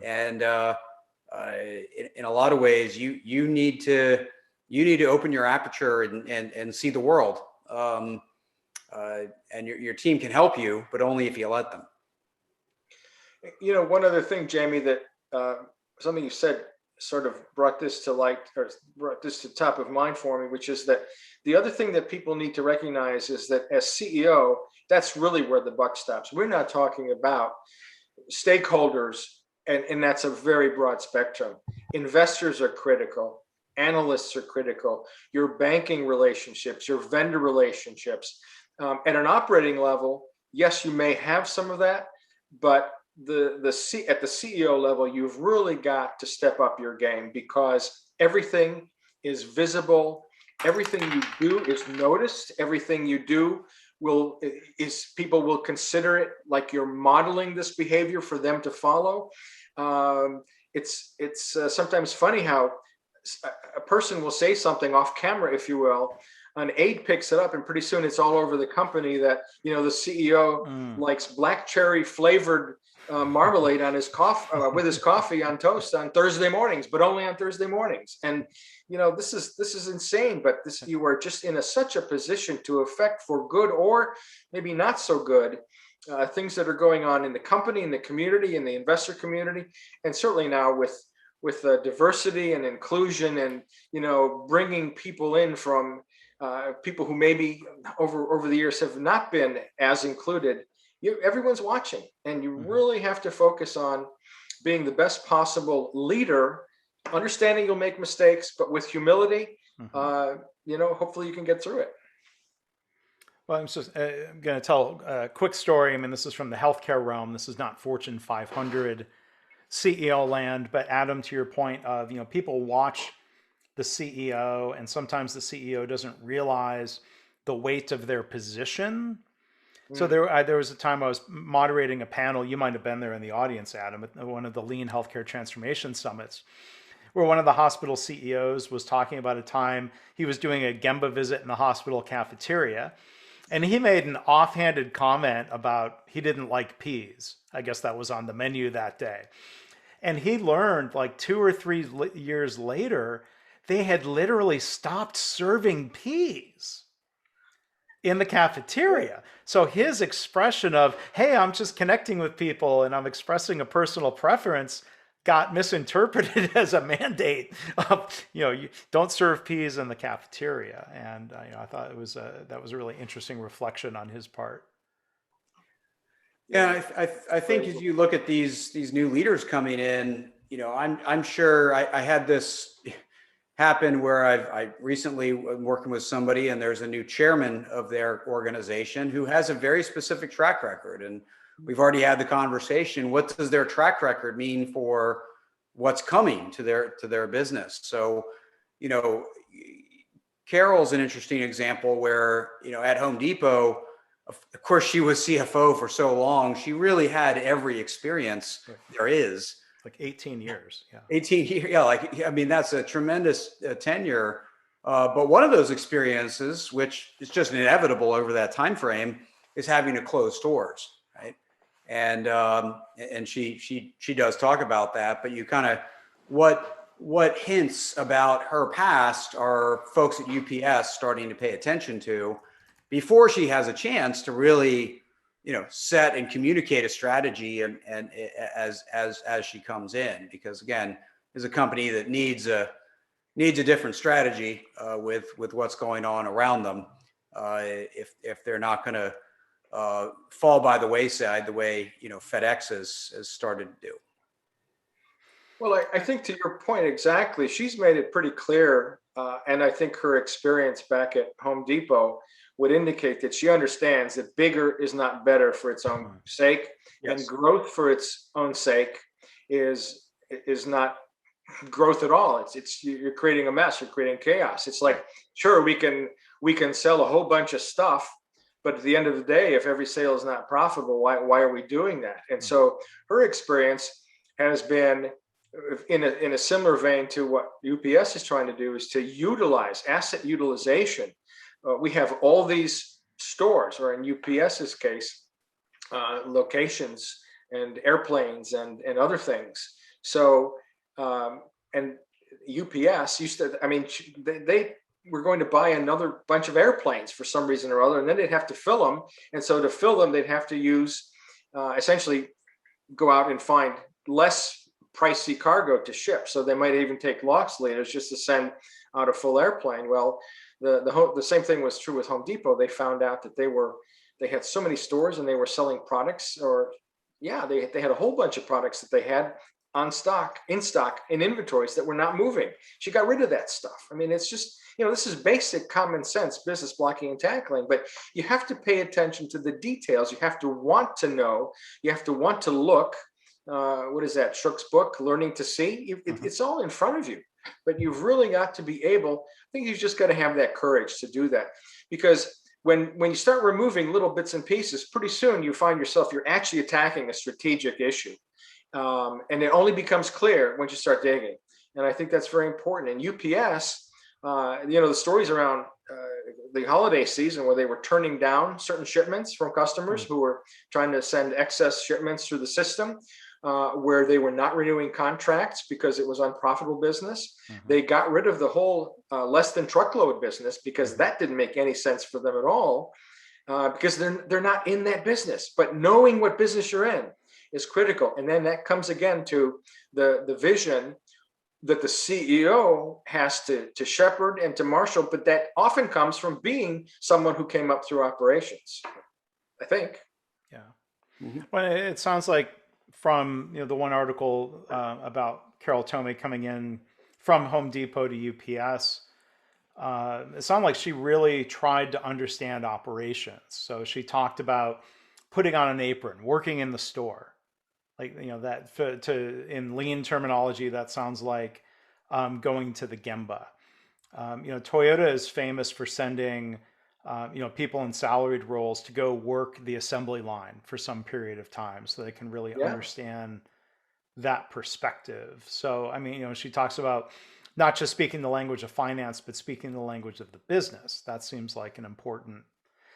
B: And in a lot of ways, you need to open your aperture and see the world. And your team can help you, but only if you let them.
C: One other thing, Jamie, that something you said sort of brought this to light, or brought this to top of mind for me, which is that the other thing that people need to recognize is that as CEO, that's really where the buck stops. We're not talking about stakeholders, and that's a very broad spectrum. Investors are critical. Analysts are critical. Your banking relationships, your vendor relationships. At an operating level, yes, you may have some of that, but at the CEO level, you've really got to step up your game, because everything is visible. Everything you do is noticed. Everything you do people will consider it like you're modeling this behavior for them to follow. It's sometimes funny how a person will say something off camera, if you will. An aide picks it up, and pretty soon it's all over the company that the CEO likes black cherry flavored marmalade on his coffee with his coffee on toast on Thursday mornings, but only on Thursday mornings. And this is insane. But you are just in such a position to affect, for good or maybe not so good, things that are going on in the company, in the community, in the investor community, and certainly now with diversity and inclusion, and bringing people in from people who maybe over the years have not been as included. Everyone's watching, and you really have to focus on being the best possible leader, understanding you'll make mistakes, but with humility, hopefully you can get through it.
A: Well, I'm going to tell a quick story. I mean, this is from the healthcare realm. This is not Fortune 500 CEO land, but Adam, to your point of, people watch the CEO, and sometimes the CEO doesn't realize the weight of their position. So there was a time I was moderating a panel. You might have been there in the audience, Adam, at one of the Lean Healthcare Transformation Summits, where one of the hospital CEOs was talking about a time he was doing a Gemba visit in the hospital cafeteria. And he made an offhanded comment about he didn't like peas. I guess that was on the menu that day. And he learned like 2 or 3 years later, they had literally stopped serving peas in the cafeteria. So his expression of, hey, I'm just connecting with people and I'm expressing a personal preference, got misinterpreted as a mandate of, you don't serve peas in the cafeteria. And I thought that was a really interesting reflection on his part.
B: Yeah, I think as you look at these new leaders coming in, I'm sure I had this happen where I recently am working with somebody, and there's a new chairman of their organization who has a very specific track record. And we've already had the conversation. What does their track record mean for what's coming to their business? So, Carol's an interesting example where, at Home Depot, of course, she was CFO for so long. She really had every experience there is.
A: Like 18 years. Yeah.
B: 18 years. Yeah. Like, I mean, that's a tremendous tenure. But one of those experiences, which is just inevitable over that time frame, is having to close stores, right? And she does talk about that. But you kind of what hints about her past are folks at UPS starting to pay attention to before she has a chance to really, set and communicate a strategy and as she comes in, because again, is a company that needs a different strategy with what's going on around them if they're not going to fall by the wayside the way FedEx has started to do.
C: Well, I think to your point exactly, she's made it pretty clear, and I think her experience back at Home Depot would indicate that she understands that bigger is not better for its own sake, and growth for its own sake is not growth at all. It's you're creating a mess, you're creating chaos. It's like, sure, we can sell a whole bunch of stuff, but at the end of the day, if every sale is not profitable, why are we doing that? And so her experience has been in a similar vein to what UPS is trying to do, is to utilize asset utilization. We have all these stores, or in UPS's case, locations and airplanes and other things. So, and UPS used to, I mean, they were going to buy another bunch of airplanes for some reason or other, and then they'd have to fill them. And so to fill them, they'd have to use, essentially go out and find less pricey cargo to ship. So they might even take loss leaders just to send out a full airplane. Well, the same thing was true with Home Depot. They found out that they had so many stores and they were selling products, they had a whole bunch of products that they had in stock, in inventories that were not moving. She got rid of that stuff. I mean, it's just, this is basic common sense business blocking and tackling, but you have to pay attention to the details. You have to want to know, you have to want to look. What is that? Shook's book, Learning to See. It's all in front of you, but you've really got to be able, I think you've just got to have that courage to do that, because when you start removing little bits and pieces, pretty soon you find yourself, you're actually attacking a strategic issue. And it only becomes clear once you start digging. And I think that's very important. And UPS, the stories around the holiday season where they were turning down certain shipments from customers who were trying to send excess shipments through the system, where they were not renewing contracts because it was unprofitable business. They got rid of the whole less than truckload business because that didn't make any sense for them at all, because they're not in that business. But knowing what business you're in is critical. And then that comes again to the vision that the CEO has to shepherd and to marshal, but that often comes from being someone who came up through operations, I think.
A: Yeah. Well, it sounds like from the one article about Carol Tomé coming in from Home Depot to UPS, it sounded like she really tried to understand operations. So she talked about putting on an apron, working in the store. Like, that in lean terminology, that sounds like going to the Gemba. Toyota is famous for sending, people in salaried roles to go work the assembly line for some period of time so they can really understand that perspective. So, I mean, she talks about not just speaking the language of finance, but speaking the language of the business. That seems like an important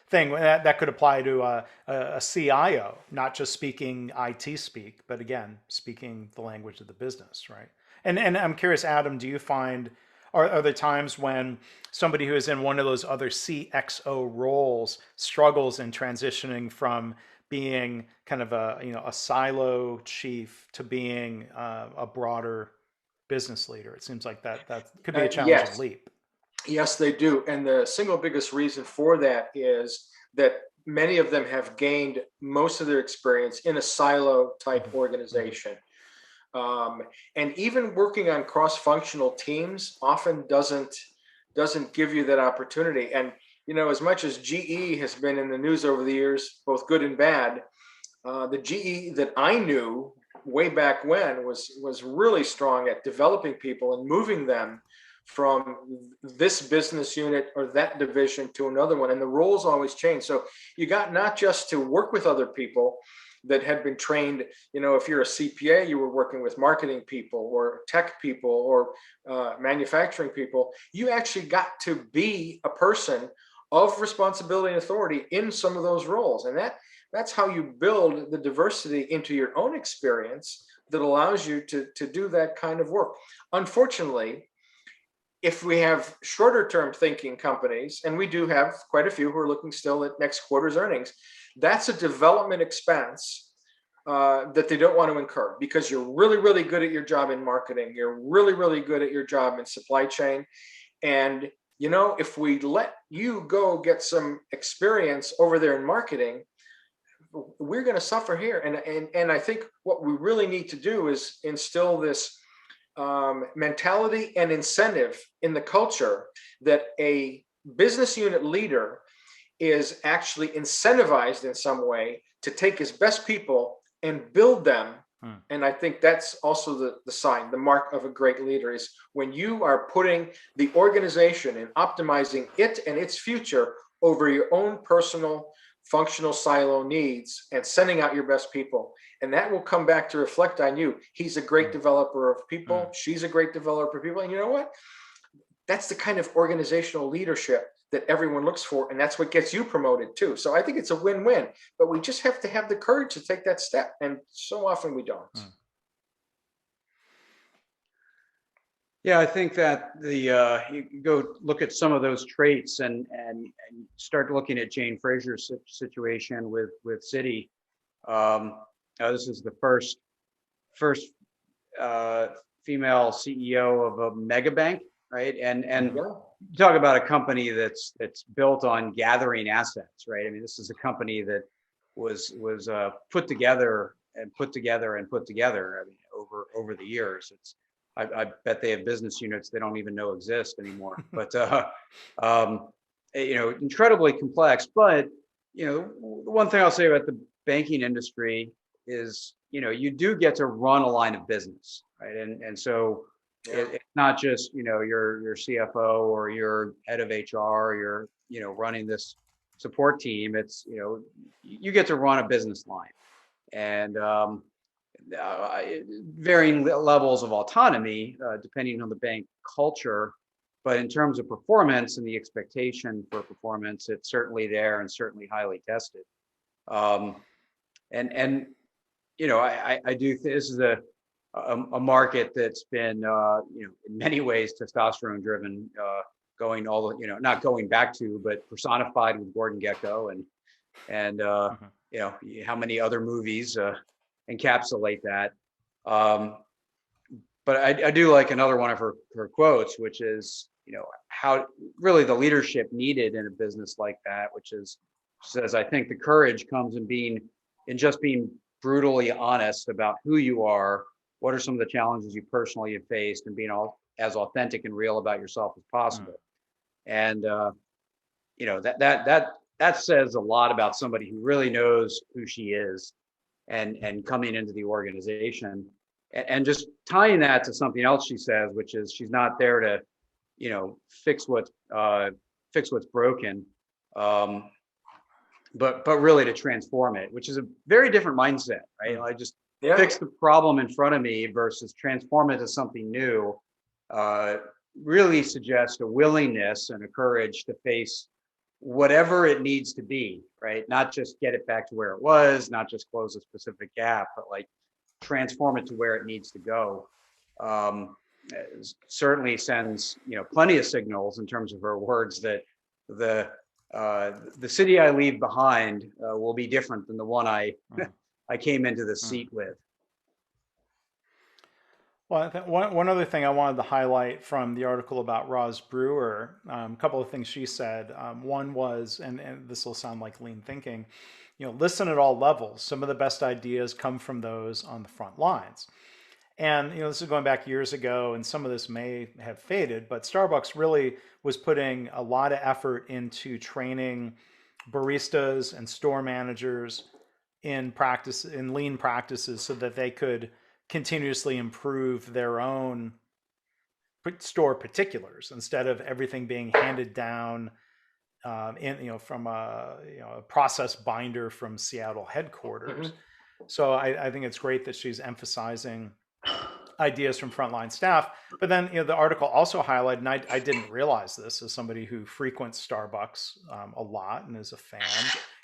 A: thing that could apply to a CIO, not just speaking IT speak, but again, speaking the language of the business, right? And I'm curious, Adam, do you find, are there times when somebody who is in one of those other CXO roles struggles in transitioning from being kind of a silo chief to being a broader business leader? It seems like that could be a challenging leap.
C: Yes, they do. And the single biggest reason for that is that many of them have gained most of their experience in a silo type organization. And even working on cross-functional teams often doesn't give you that opportunity. And, as much as GE has been in the news over the years, both good and bad, the GE that I knew way back when was really strong at developing people and moving them from this business unit or that division to another one, and the roles always change. So you got not just to work with other people that had been trained, if you're a CPA, you were working with marketing people or tech people or manufacturing people. You actually got to be a person of responsibility and authority in some of those roles. And that's how you build the diversity into your own experience that allows you to do that kind of work. Unfortunately, if we have shorter term thinking companies, and we do have quite a few who are looking still at next quarter's earnings, that's a development expense that they don't want to incur, because you're really, really good at your job in marketing. You're really, really good at your job in supply chain. And, if we let you go get some experience over there in marketing, we're going to suffer here. And I think what we really need to do is instill this mentality and incentive in the culture that a business unit leader is actually incentivized in some way to take his best people and build them. And I think that's also the sign, the mark of a great leader, is when you are putting the organization and optimizing it and its future over your own personal functional silo needs and sending out your best people. And that will come back to reflect on you. He's a great developer of people. She's a great developer of people. And you know what? That's the kind of organizational leadership that everyone looks for. And that's what gets you promoted too. So I think it's a win-win, but we just have to have the courage to take that step. And so often we don't.
B: Yeah, I think that you go look at some of those traits and start looking at Jane Fraser's situation with Citi. This is the first female CEO of a mega bank, right? And talk about a company that's built on gathering assets, right? I mean, this is a company that was put together. I mean, over the years. I bet they have business units they don't even know exist anymore. But incredibly complex. But one thing I'll say about the banking industry is you do get to run a line of business, right? And so it's not just your CFO or your head of HR or you're running this support team. It's you get to run a business line, and varying levels of autonomy depending on the bank culture, but in terms of performance and the expectation for performance, it's certainly there and certainly highly tested. I do think this is a market that's been in many ways testosterone driven, going all the not going back to, but personified with Gordon Gekko and how many other movies encapsulate that. But I do like another one of her quotes, which is, how really the leadership needed in a business like that, which is, says, I think the courage comes in just being brutally honest about who you are, what are some of the challenges you personally have faced, and being as authentic and real about yourself as possible. And that says a lot about somebody who really knows who she is and coming into the organization, and just tying that to something else she says, which is she's not there to fix what's broken, but really to transform it, which is a very different mindset, right? I just fix the problem in front of me versus transform it to something new. Really suggests a willingness and a courage to face whatever it needs to be, right? Not just get it back to where it was, not just close a specific gap, but like transform it to where it needs to go. Certainly sends plenty of signals in terms of her words that the city I leave behind will be different than the one I came into the seat with.
A: Well, I think one other thing I wanted to highlight from the article about Ros Brewer, a couple of things she said. One was, and this will sound like lean thinking, listen at all levels. Some of the best ideas come from those on the front lines. And this is going back years ago, and some of this may have faded, but Starbucks really was putting a lot of effort into training baristas and store managers in lean practices so that they could continuously improve their own store particulars instead of everything being handed down from a process binder from Seattle headquarters. So I think it's great that she's emphasizing ideas from frontline staff. But then, the article also highlighted, and I didn't realize this as somebody who frequents Starbucks a lot and is a fan.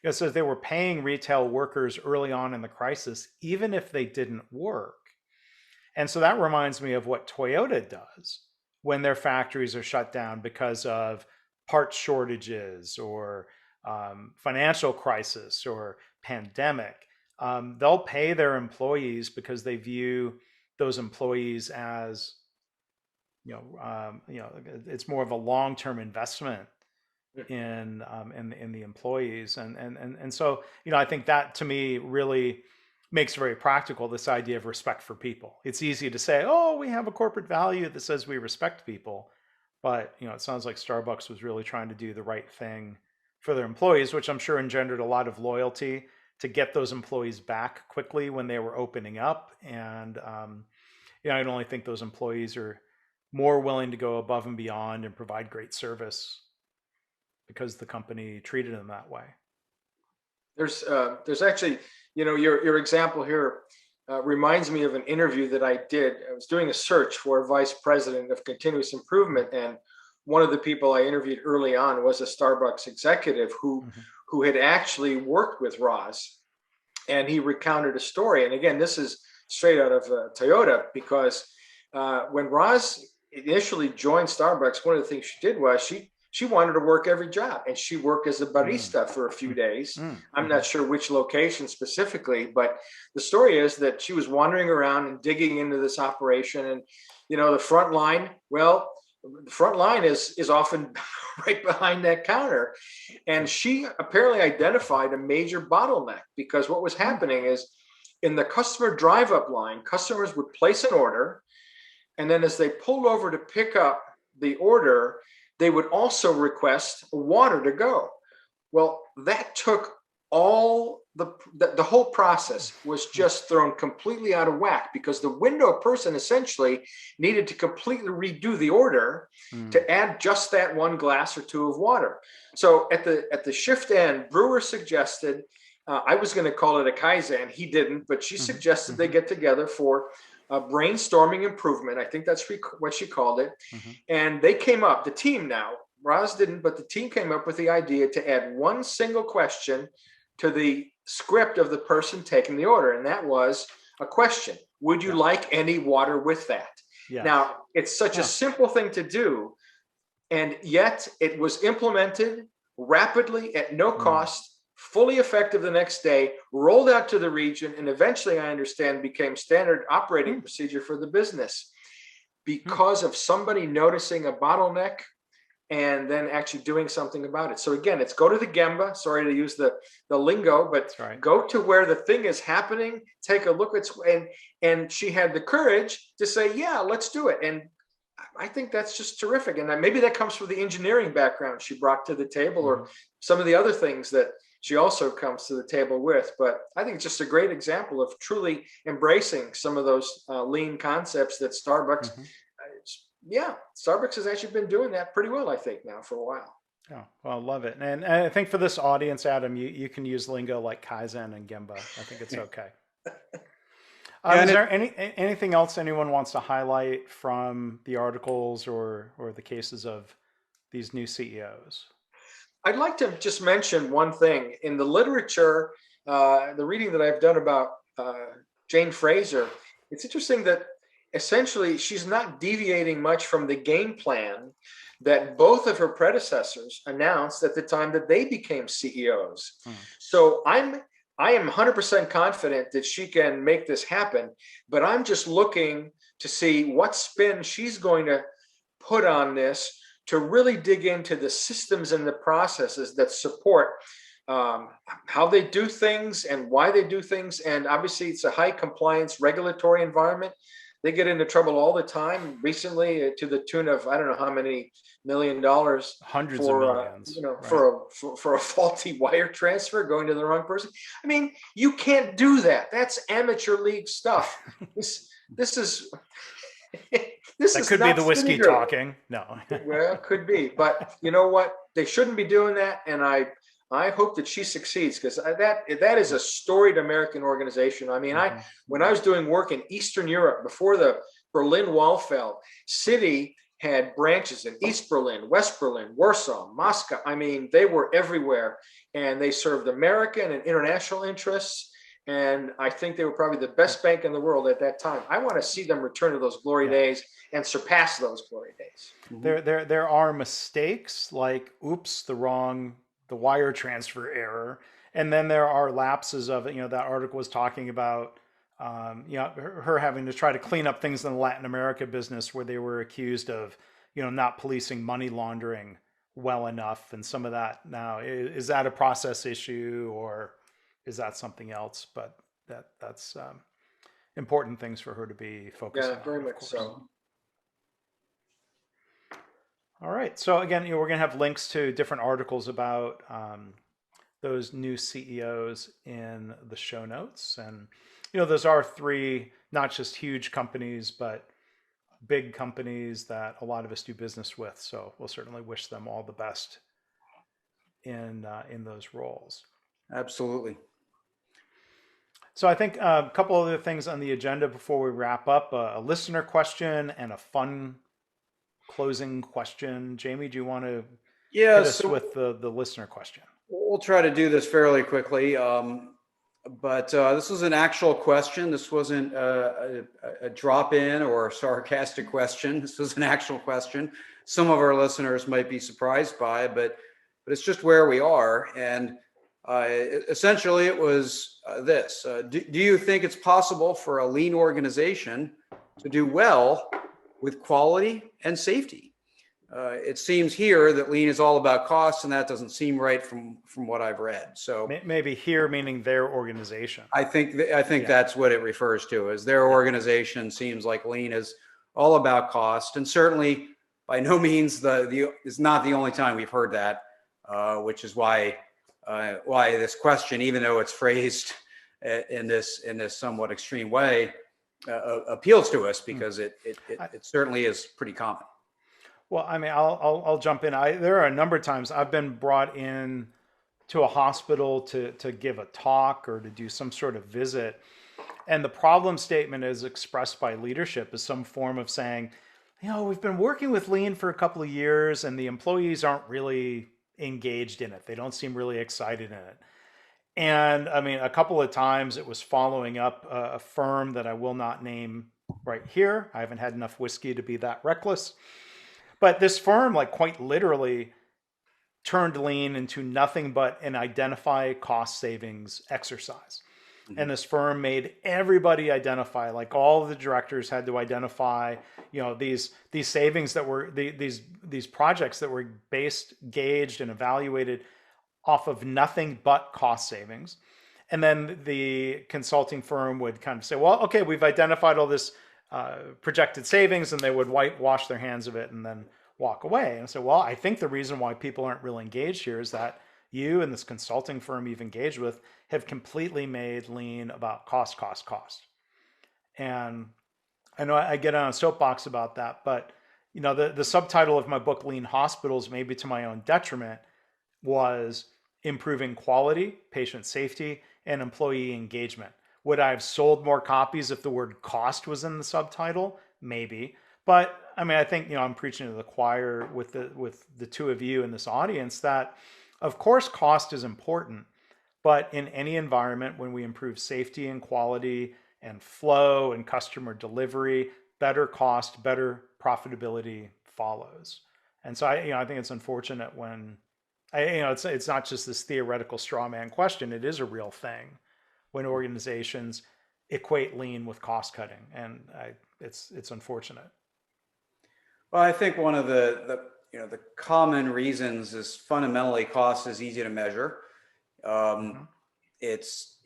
A: It says they were paying retail workers early on in the crisis, even if they didn't work. And so that reminds me of what Toyota does when their factories are shut down because of part shortages or financial crisis or pandemic. They'll pay their employees because they view those employees as, it's more of a long-term investment in the employees, and so I think that to me really makes very practical this idea of respect for people. It's easy to say, oh, we have a corporate value that says we respect people, but it sounds like Starbucks was really trying to do the right thing for their employees, which I'm sure engendered a lot of loyalty to get those employees back quickly when they were opening up. And I only think those employees are more willing to go above and beyond and provide great service because the company treated them that way.
C: There's actually, your example here reminds me of an interview that I did. I was doing a search for a vice president of continuous improvement, and one of the people I interviewed early on was a Starbucks executive who had actually worked with Roz, and he recounted a story. And again, this is straight out of Toyota, because when Roz initially joined Starbucks, one of the things she did was she wanted to work every job, and she worked as a barista for a few days. I'm not sure which location specifically, but the story is that she was wandering around and digging into this operation. And, the front line, the front line is often right behind that counter. And she apparently identified a major bottleneck, because what was happening is in the customer drive-up line, customers would place an order, and then as they pulled over to pick up the order, they would also request water to go. Well, that took all the whole process was just thrown completely out of whack, because the window person essentially needed to completely redo the order to add just that one glass or two of water. So at the shift end, Brewer suggested, I was going to call it a Kaizen. He didn't, but she suggested they get together for brainstorming improvement. I think that's what she called it. And they came up, the team now, Roz didn't, but the team came up with the idea to add one single question to the script of the person taking the order. And that was a question: would you like any water with that? Yes. Now, it's such a simple thing to do, and yet it was implemented rapidly at no cost, fully effective the next day, rolled out to the region, and eventually, I understand, became standard operating procedure for the business because of somebody noticing a bottleneck and then actually doing something about it. So again, it's go to the Gemba, sorry to use the lingo, but go to where the thing is happening, take a look at, and she had the courage to say, yeah, let's do it. And I think that's just terrific. And maybe that comes from the engineering background she brought to the table, or some of the other things that she also comes to the table with. But I think it's just a great example of truly embracing some of those lean concepts that Starbucks, Starbucks has actually been doing that pretty well, I think, now for a while.
A: Oh, well, I love it. And I think for this audience, Adam, you can use lingo like Kaizen and Gemba. I think it's okay. Is there anything else anyone wants to highlight from the articles or the cases of these new CEOs?
C: I'd like to just mention one thing. In the literature, the reading that I've done about Jane Fraser, it's interesting that essentially she's not deviating much from the game plan that both of her predecessors announced at the time that they became CEOs. So I am 100% confident that she can make this happen, but I'm just looking to see what spin she's going to put on this to really dig into the systems and the processes that support how they do things and why they do things. And obviously it's a high compliance regulatory environment. They get into trouble all the time. Recently, to the tune of I don't know how many $1 million,
A: hundreds of millions,
C: for a faulty wire transfer going to the wrong person. I mean, you can't do that. That's amateur league stuff. This is This
A: That
C: is
A: could be
C: not
A: the whiskey
C: Citigroup.
A: talking. No.
C: Well, could be, but you know what? They shouldn't be doing that, and I hope that she succeeds, because that is a storied American organization. I mean,
A: Mhm.
C: when I was doing work in Eastern Europe before the Berlin Wall fell, Citi had branches in East Berlin, West Berlin, Warsaw, Moscow. I mean, they were everywhere, and they served American and international interests. And I think they were probably the best bank in the world at that time. I want to see them return to those glory
A: Yeah.
C: days and surpass those glory days.
A: There are mistakes like, oops, the wire transfer error, and then there are lapses of it. That article was talking about, her having to try to clean up things in the Latin America business where they were accused of, not policing money laundering well enough, and some of that. Now, is that a process issue or is that something else? But that's important things for her to be focusing
C: Yeah,
A: on,
C: very
A: of
C: much
A: course.
C: so.
A: All right. So again, we're going to have links to different articles about those new CEOs in the show notes, and those are three not just huge companies, but big companies that a lot of us do business with. So we'll certainly wish them all the best in those roles.
B: Absolutely.
A: So I think a couple other things on the agenda before we wrap up: a listener question and a fun closing question. Jamie, do you want to
B: Yeah,
A: hit us
B: so
A: with the listener question?
B: we'll try to do this fairly quickly. But this was an actual question. This wasn't a drop in or a sarcastic question. This was an actual question. Some of our listeners might be surprised by, but it's just where we are. And essentially, it was this: do you think it's possible for a lean organization to do well with quality and safety? It seems here that lean is all about cost, and that doesn't seem right from what I've read. So
A: Maybe here meaning their organization.
B: I think that's what it refers to, as their organization seems like lean is all about cost, and certainly by no means is not the only time we've heard that, which is why this question, even though it's phrased in this somewhat extreme way, appeals to us, because it certainly is pretty common.
A: Well, I mean, I'll jump in. There are a number of times I've been brought in to a hospital to give a talk or to do some sort of visit, and the problem statement is expressed by leadership as some form of saying, we've been working with lean for a couple of years, and the employees aren't really engaged in it. They don't seem really excited in it. And I mean, a couple of times it was following up a firm that I will not name right here. I haven't had enough whiskey to be that reckless. But this firm, like, quite literally turned lean into nothing but an identify cost savings exercise. Mm-hmm. And this firm made everybody identify, like all of the directors had to identify, these savings that were these projects that were gauged and evaluated off of nothing but cost savings. And then the consulting firm would kind of say, well, okay, we've identified all this projected savings, and they would wash their hands of it and then walk away. And so, well, I think the reason why people aren't really engaged here is that you and this consulting firm you've engaged with have completely made lean about cost. And I know I get on a soapbox about that, but the subtitle of my book, Lean Hospitals, maybe to my own detriment, was improving quality, patient safety, and employee engagement. Would I have sold more copies if the word cost was in the subtitle? Maybe. But I mean, I think, I'm preaching to the choir with the two of you in this audience that, of course, cost is important. But in any environment, when we improve safety and quality and flow and customer delivery, better cost, better profitability follows. And so I think it's unfortunate when it's not just this theoretical straw man question. It is a real thing when organizations equate lean with cost cutting, and it's unfortunate.
B: Well, I think one of the common reasons is fundamentally cost is easy to measure. It's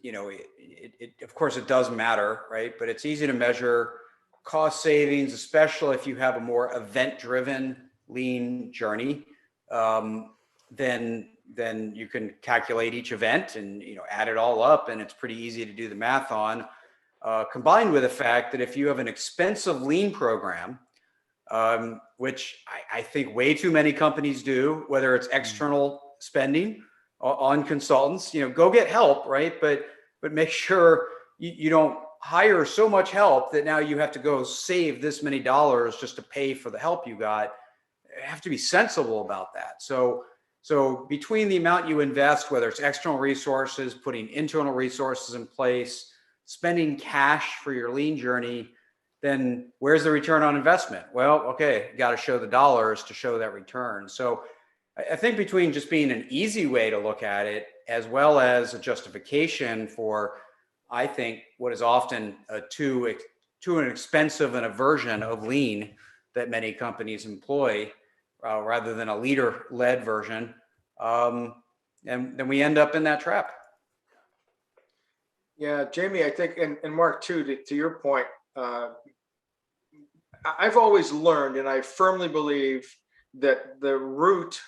B: of course it does matter, right? But it's easy to measure cost savings, especially if you have a more event-driven lean journey. Then you can calculate each event and add it all up, and it's pretty easy to do the math on. combined with the fact that if you have an expensive lean program, which I think way too many companies do, whether it's external spending on consultants, go get help, right? But make sure you don't hire so much help that now you have to go save this many dollars just to pay for the help you got. You have to be sensible about that. So between the amount you invest, whether it's external resources, putting internal resources in place, spending cash for your lean journey, then where's the return on investment? Well, okay, you got to show the dollars to show that return. So I think between just being an easy way to look at it, as well as a justification for, I think, what is often a too expensive and a version of lean that many companies employ, rather than a leader-led version, and then we end up in that trap.
C: Yeah, Jamie, I think, and Mark too, to your point, I've always learned, and I firmly believe that the root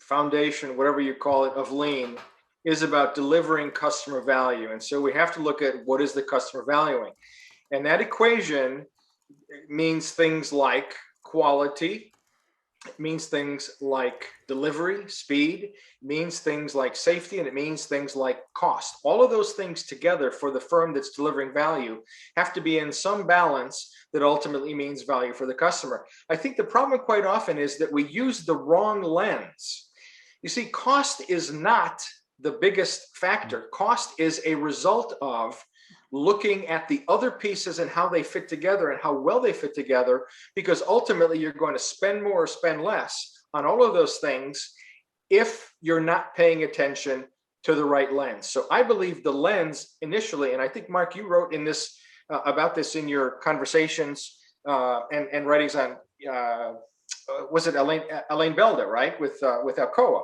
C: foundation, whatever you call it, of lean is about delivering customer value. And so we have to look at what is the customer valuing. And that equation means things like quality, it means things like delivery, speed, it means things like safety, and it means things like cost. All of those things together for the firm that's delivering value have to be in some balance that ultimately means value for the customer. I think the problem quite often is that we use the wrong lens. You see, cost is not the biggest factor. Cost is a result of looking at the other pieces and how they fit together and how well they fit together, because ultimately you're going to spend more or spend less on all of those things if you're not paying attention to the right lens. So I believe the lens initially, and I think, Mark, you wrote in this about this in your conversations and writings on, was it Alain Belda, right? With Alcoa,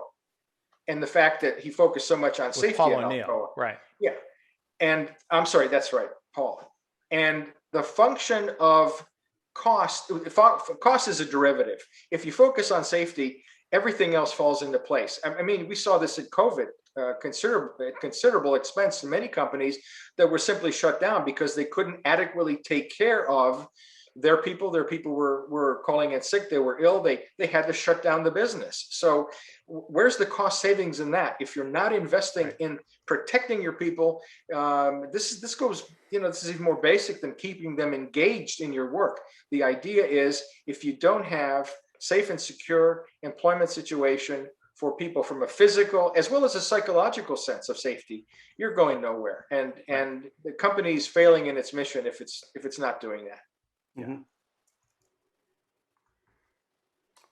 C: and the fact that he focused so much on
A: With
C: safety
A: Paul
C: at
A: O'Neill,
C: Alcoa.
A: right?
C: Yeah. And I'm sorry, that's right, Paul. And the function of cost is a derivative. If you focus on safety, everything else falls into place. I mean, we saw this at COVID, considerable expense to many companies that were simply shut down because they couldn't adequately take care of their people. Their people were calling in sick. They were ill. They had to shut down the business. So where's the cost savings in that? If you're not investing in protecting your people, this goes, this is even more basic than keeping them engaged in your work. The idea is, if you don't have safe and secure employment situation for people from a physical as well as a psychological sense of safety, you're going nowhere. And the company's failing in its mission if it's not doing that.
B: Mm-hmm.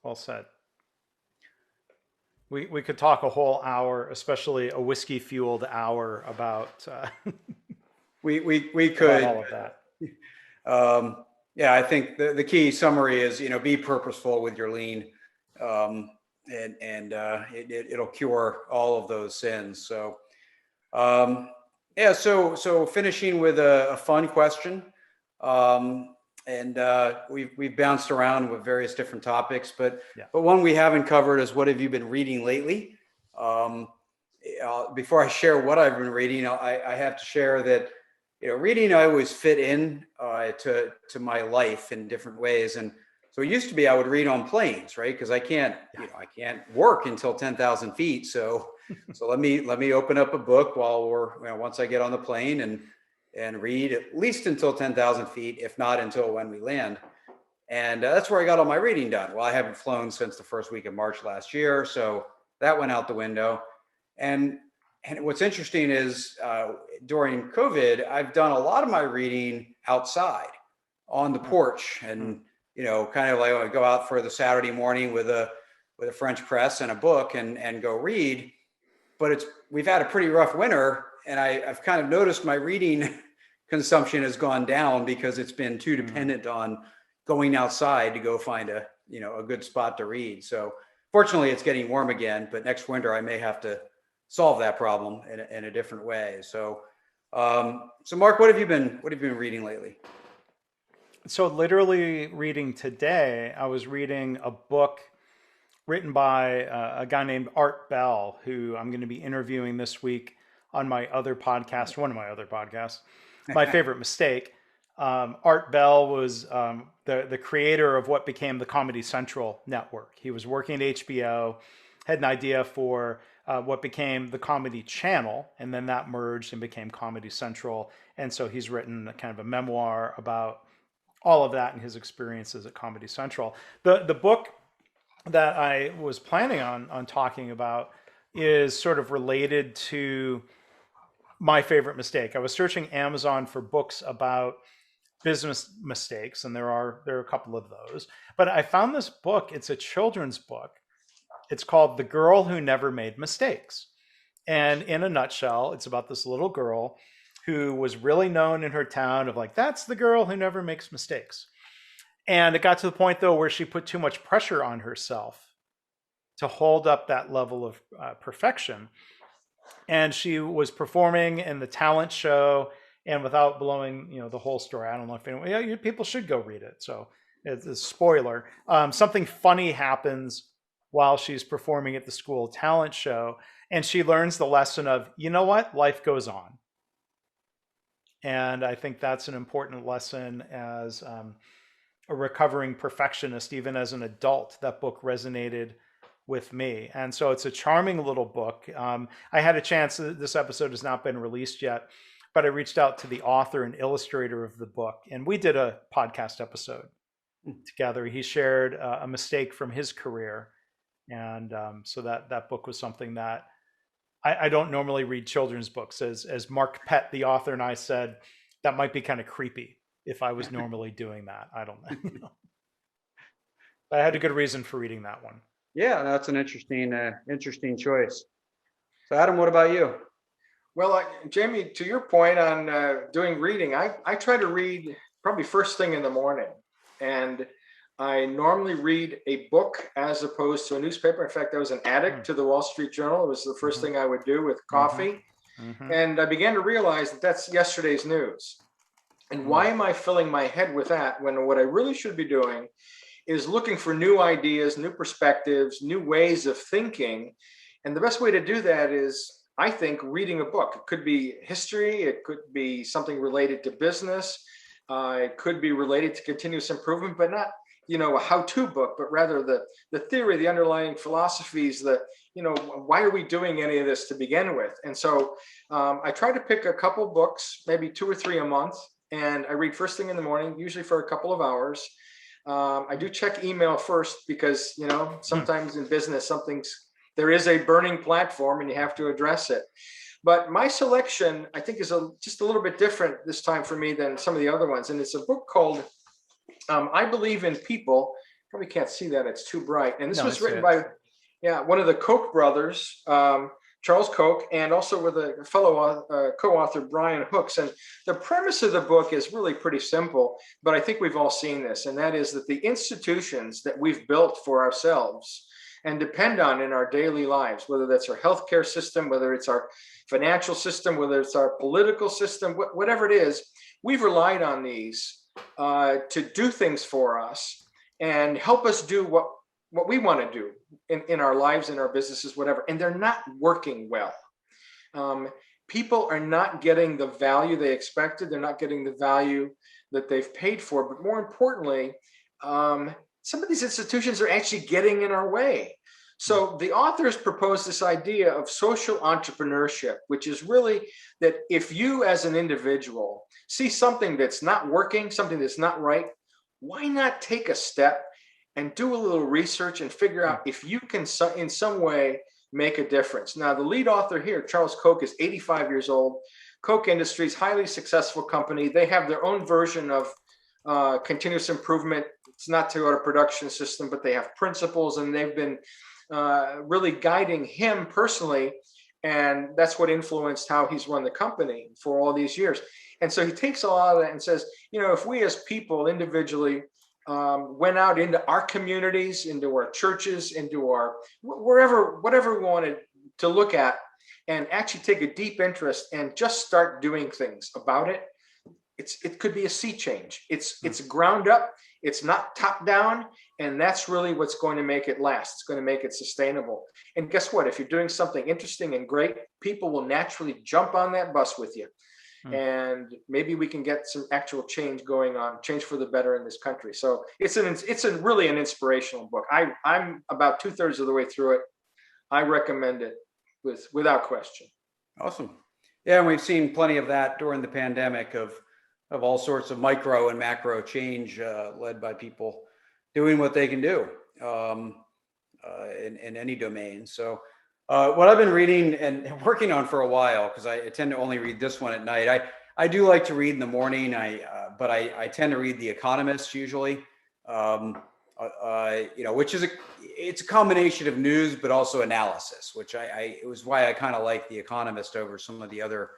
A: Well said. We could talk a whole hour, especially a whiskey fueled hour, about
B: we could
A: about all of that.
B: Yeah, I think the key summary is, be purposeful with your lean, and it'll cure all of those sins. So so finishing with a fun question. We've bounced around with various different topics, but one we haven't covered is, what have you been reading lately? Before I share what I've been reading, I have to share that reading, I always fit in to my life in different ways. And so it used to be I would read on planes, right? Because I can't work until 10,000 feet. So let me open up a book once I get on the plane and read at least until 10,000 feet, if not until when we land. And that's where I got all my reading done. Well, I haven't flown since the first week of March last year, so that went out the window. And what's interesting is during COVID, I've done a lot of my reading outside on the porch, and kind of like I go out for the Saturday morning with a French press and a book and go read. But we've had a pretty rough winter, and I've kind of noticed my reading consumption has gone down because it's been too dependent on going outside to go find a good spot to read. So fortunately, it's getting warm again, but next winter I may have to solve that problem in a different way. So Mark, what have you been reading lately?
A: So literally reading today, I was reading a book written by a guy named Art Bell, who I'm going to be interviewing this week on my other podcast, one of my other podcasts. my favorite mistake. Art Bell was the creator of what became the Comedy Central network. He was working at HBO, had an idea for what became the Comedy Channel, and then that merged and became Comedy Central. And so he's written kind of a memoir about all of that and his experiences at Comedy Central. The book that I was planning on talking about is sort of related to my favorite mistake. I was searching Amazon for books about business mistakes, and there are a couple of those. But I found this book. It's a children's book. It's called The Girl Who Never Made Mistakes. And in a nutshell, it's about this little girl who was really known in her town of like, that's the girl who never makes mistakes. And it got to the point, though, where she put too much pressure on herself to hold up that level of perfection. And she was performing in the talent show, and without blowing, the whole story, I don't know if anyone, people should go read it. So it's a spoiler. Something funny happens while she's performing at the school talent show, and she learns the lesson of, you know what, life goes on. And I think that's an important lesson as a recovering perfectionist, even as an adult. That book resonated with me. And so it's a charming little book. I had a chance, this episode has not been released yet, but I reached out to the author and illustrator of the book, and we did a podcast episode together. He shared a mistake from his career. And so that book was something that I don't normally read children's books. As Mark Pett, the author, and I said, that might be kind of creepy if I was normally doing that. I don't know. But I had a good reason for reading that one.
B: Yeah, that's an interesting choice. So Adam, what about you?
C: Well, Jamie, to your point on doing reading, I try to read probably first thing in the morning. And I normally read a book as opposed to a newspaper. In fact, I was an addict to the Wall Street Journal. It was the first thing I would do with coffee. And I began to realize that that's yesterday's news. And why am I filling my head with that when what I really should be doing is looking for new ideas, new perspectives, new ways of thinking. And the best way to do that is, I think, reading a book. It could be history. It could be something related to business. It could be related to continuous improvement, but not, a how-to book, but rather the theory, the underlying philosophies, why are we doing any of this to begin with? And so I try to pick a couple books, maybe 2 or 3 a month, and I read first thing in the morning, usually for a couple of hours. I do check email first because, sometimes in business, there is a burning platform and you have to address it. But my selection, I think, is just a little bit different this time for me than some of the other ones. And it's a book called I Believe in People. Probably can't see that, it's too bright. And this was written by one of the Koch brothers, Charles Koch, and also with a fellow co-author, Brian Hooks. And the premise of the book is really pretty simple, but I think we've all seen this. And that is that the institutions that we've built for ourselves and depend on in our daily lives, whether that's our healthcare system, whether it's our financial system, whether it's our political system, whatever it is, we've relied on these to do things for us and help us do what we want to do in our lives, in our businesses, whatever. And they're not working well. People are not getting the value they expected. They're not getting the value that they've paid for. But more importantly, some of these institutions are actually getting in our way. So the authors proposed this idea of social entrepreneurship, which is really that if you as an individual see something that's not working, something that's not right, why not take a step and do a little research and figure out if you can in some way make a difference. Now, the lead author here, Charles Koch, is 85 years old. Koch Industries, highly successful company. They have their own version of continuous improvement. It's not Toyota production system, but they have principles, and they've been really guiding him personally. And that's what influenced how he's run the company for all these years. And so he takes a lot of that and says, if we as people individually went out into our communities, into our churches, into our whatever we wanted to look at, and actually take a deep interest and just start doing things about it, it could be a sea change. It's ground up. It's not top down. And that's really what's going to make it last. It's going to make it sustainable. And guess what? If you're doing something interesting and great, people will naturally jump on that bus with you. and maybe we can get some actual change going on, change for the better in this country. So it's really an inspirational book. I'm about 2/3 of the way through it. I recommend it without question.
B: Awesome. Yeah, and we've seen plenty of that during the pandemic of all sorts of micro and macro change led by people doing what they can do in any domain. So what I've been reading and working on for a while, because I tend to only read this one at night. I do like to read in the morning. But I tend to read The Economist usually. Which is it's a combination of news but also analysis, which it was why I kind of like The Economist over some of the other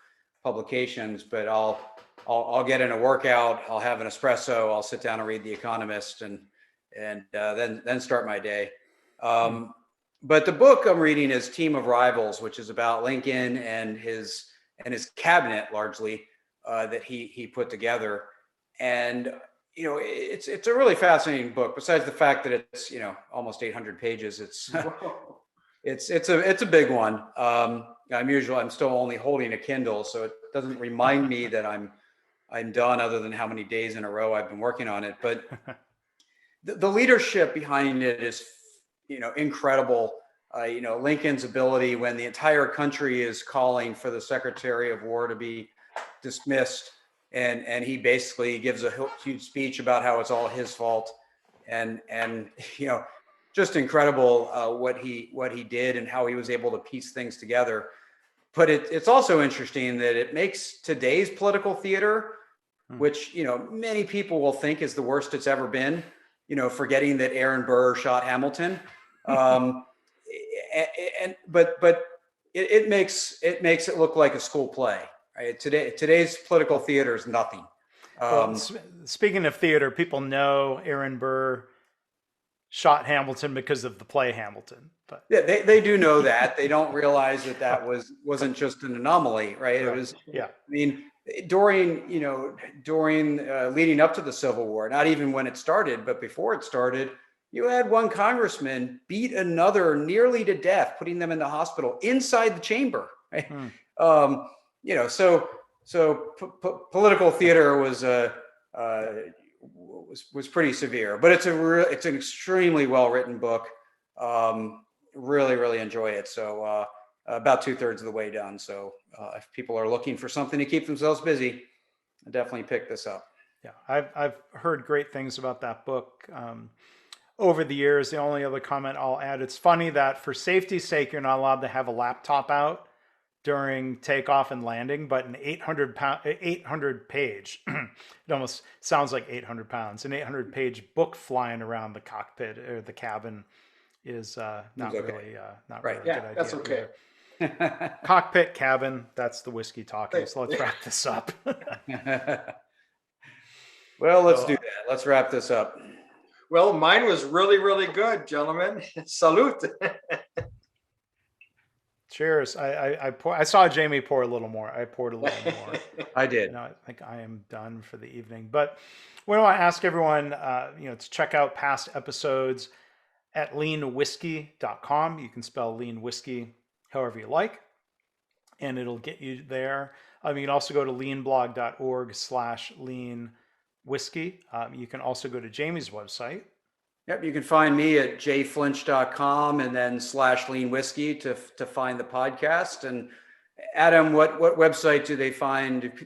B: publications. But I'll get in a workout, I'll have an espresso, I'll sit down and read The Economist, and then start my day. But the book I'm reading is Team of Rivals, which is about Lincoln and his cabinet largely that he put together. And it's a really fascinating book. Besides the fact that it's almost 800 pages, it's a big one. I'm still only holding a Kindle, so it doesn't remind me that I'm done, other than how many days in a row I've been working on it. But the leadership behind it is incredible. Lincoln's ability when the entire country is calling for the Secretary of War to be dismissed. And he basically gives a huge speech about how it's all his fault, and just incredible what he did and how he was able to piece things together. But it's also interesting that it makes today's political theater, which many people will think is the worst it's ever been, forgetting that Aaron Burr shot Hamilton, but it makes it look like a school play. Right? Today's political theater is nothing.
A: Speaking of theater, people know Aaron Burr shot Hamilton because of the play Hamilton. But
B: yeah, they do know that. They don't realize that wasn't just an anomaly, right? It was. Yeah. I mean, during leading up to the Civil War, not even when it started, but before it started, you had one congressman beat another nearly to death, putting them in the hospital inside the chamber. Right? So political theater was pretty severe, but it's an extremely well written book. Really enjoy it. So about 2/3 of the way done. So if people are looking for something to keep themselves busy, I definitely pick this up.
A: Yeah, I've heard great things about that book over the years. The only other comment I'll add: it's funny that for safety's sake, you're not allowed to have a laptop out during takeoff and landing, but an 800 page, it almost sounds like 800 pounds, an 800 page book flying around the cockpit or the cabin is not really a good idea.
C: That's okay.
A: Cockpit, cabin, that's the whiskey talking. So let's wrap this up.
B: Well, let's do that. Let's wrap this up.
C: Well, mine was really good, gentlemen. Salute.
A: Cheers. I saw Jamie pour a little more. I poured a little more.
B: I did.
A: I think I am done for the evening. But we want to ask everyone, to check out past episodes at leanwhiskey.com. You can spell lean whiskey however you like, and it'll get you there. You can also go to leanblog.org/leanwhiskey. You can also go to Jamie's website.
B: Yep, you can find me at jflinch.com and then /leanwhiskey to find the podcast. And Adam, what website do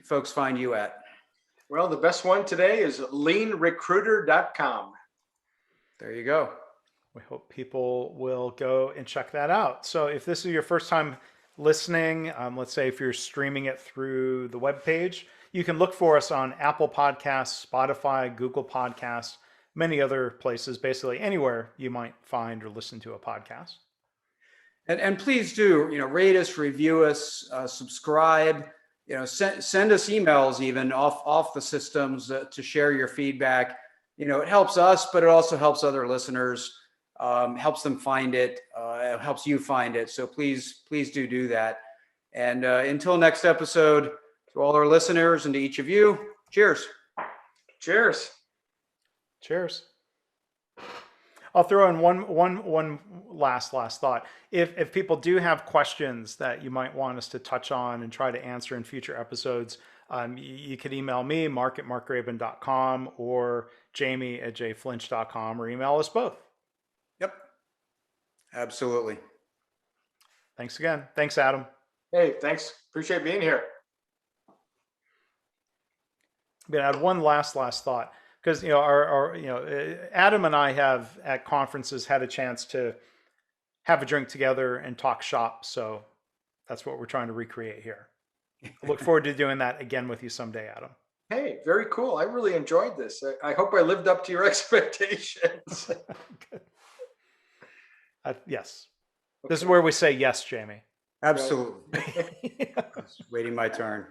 B: folks find you at?
C: Well, the best one today is leanrecruiter.com.
B: There you go.
A: We hope people will go and check that out. So if this is your first time listening, let's say if you're streaming it through the webpage, you can look for us on Apple Podcasts, Spotify, Google Podcasts, many other places, basically anywhere you might find or listen to a podcast.
B: And please do, rate us, review us, subscribe, send us emails even off the systems to share your feedback. It helps us, but it also helps other listeners, helps them find it, it helps you find it. So please do that. And until next episode, to all our listeners and to each of you, cheers.
C: Cheers.
A: Cheers. I'll throw in one last thought. If people do have questions that you might want us to touch on and try to answer in future episodes, You can email me, mark@markgraban.com, or jamie@jflinch.com, or email us both.
B: Yep. Absolutely.
A: Thanks again. Thanks, Adam.
C: Hey, thanks. Appreciate being here.
A: I'm gonna add one last thought, because our Adam and I have at conferences had a chance to have a drink together and talk shop. So that's what we're trying to recreate here. I look forward to doing that again with you someday, Adam.
C: Hey, very cool. I really enjoyed this. I hope I lived up to your expectations.
A: Good. Yes. This is where we say yes, Jamie.
B: Absolutely. I was waiting my turn.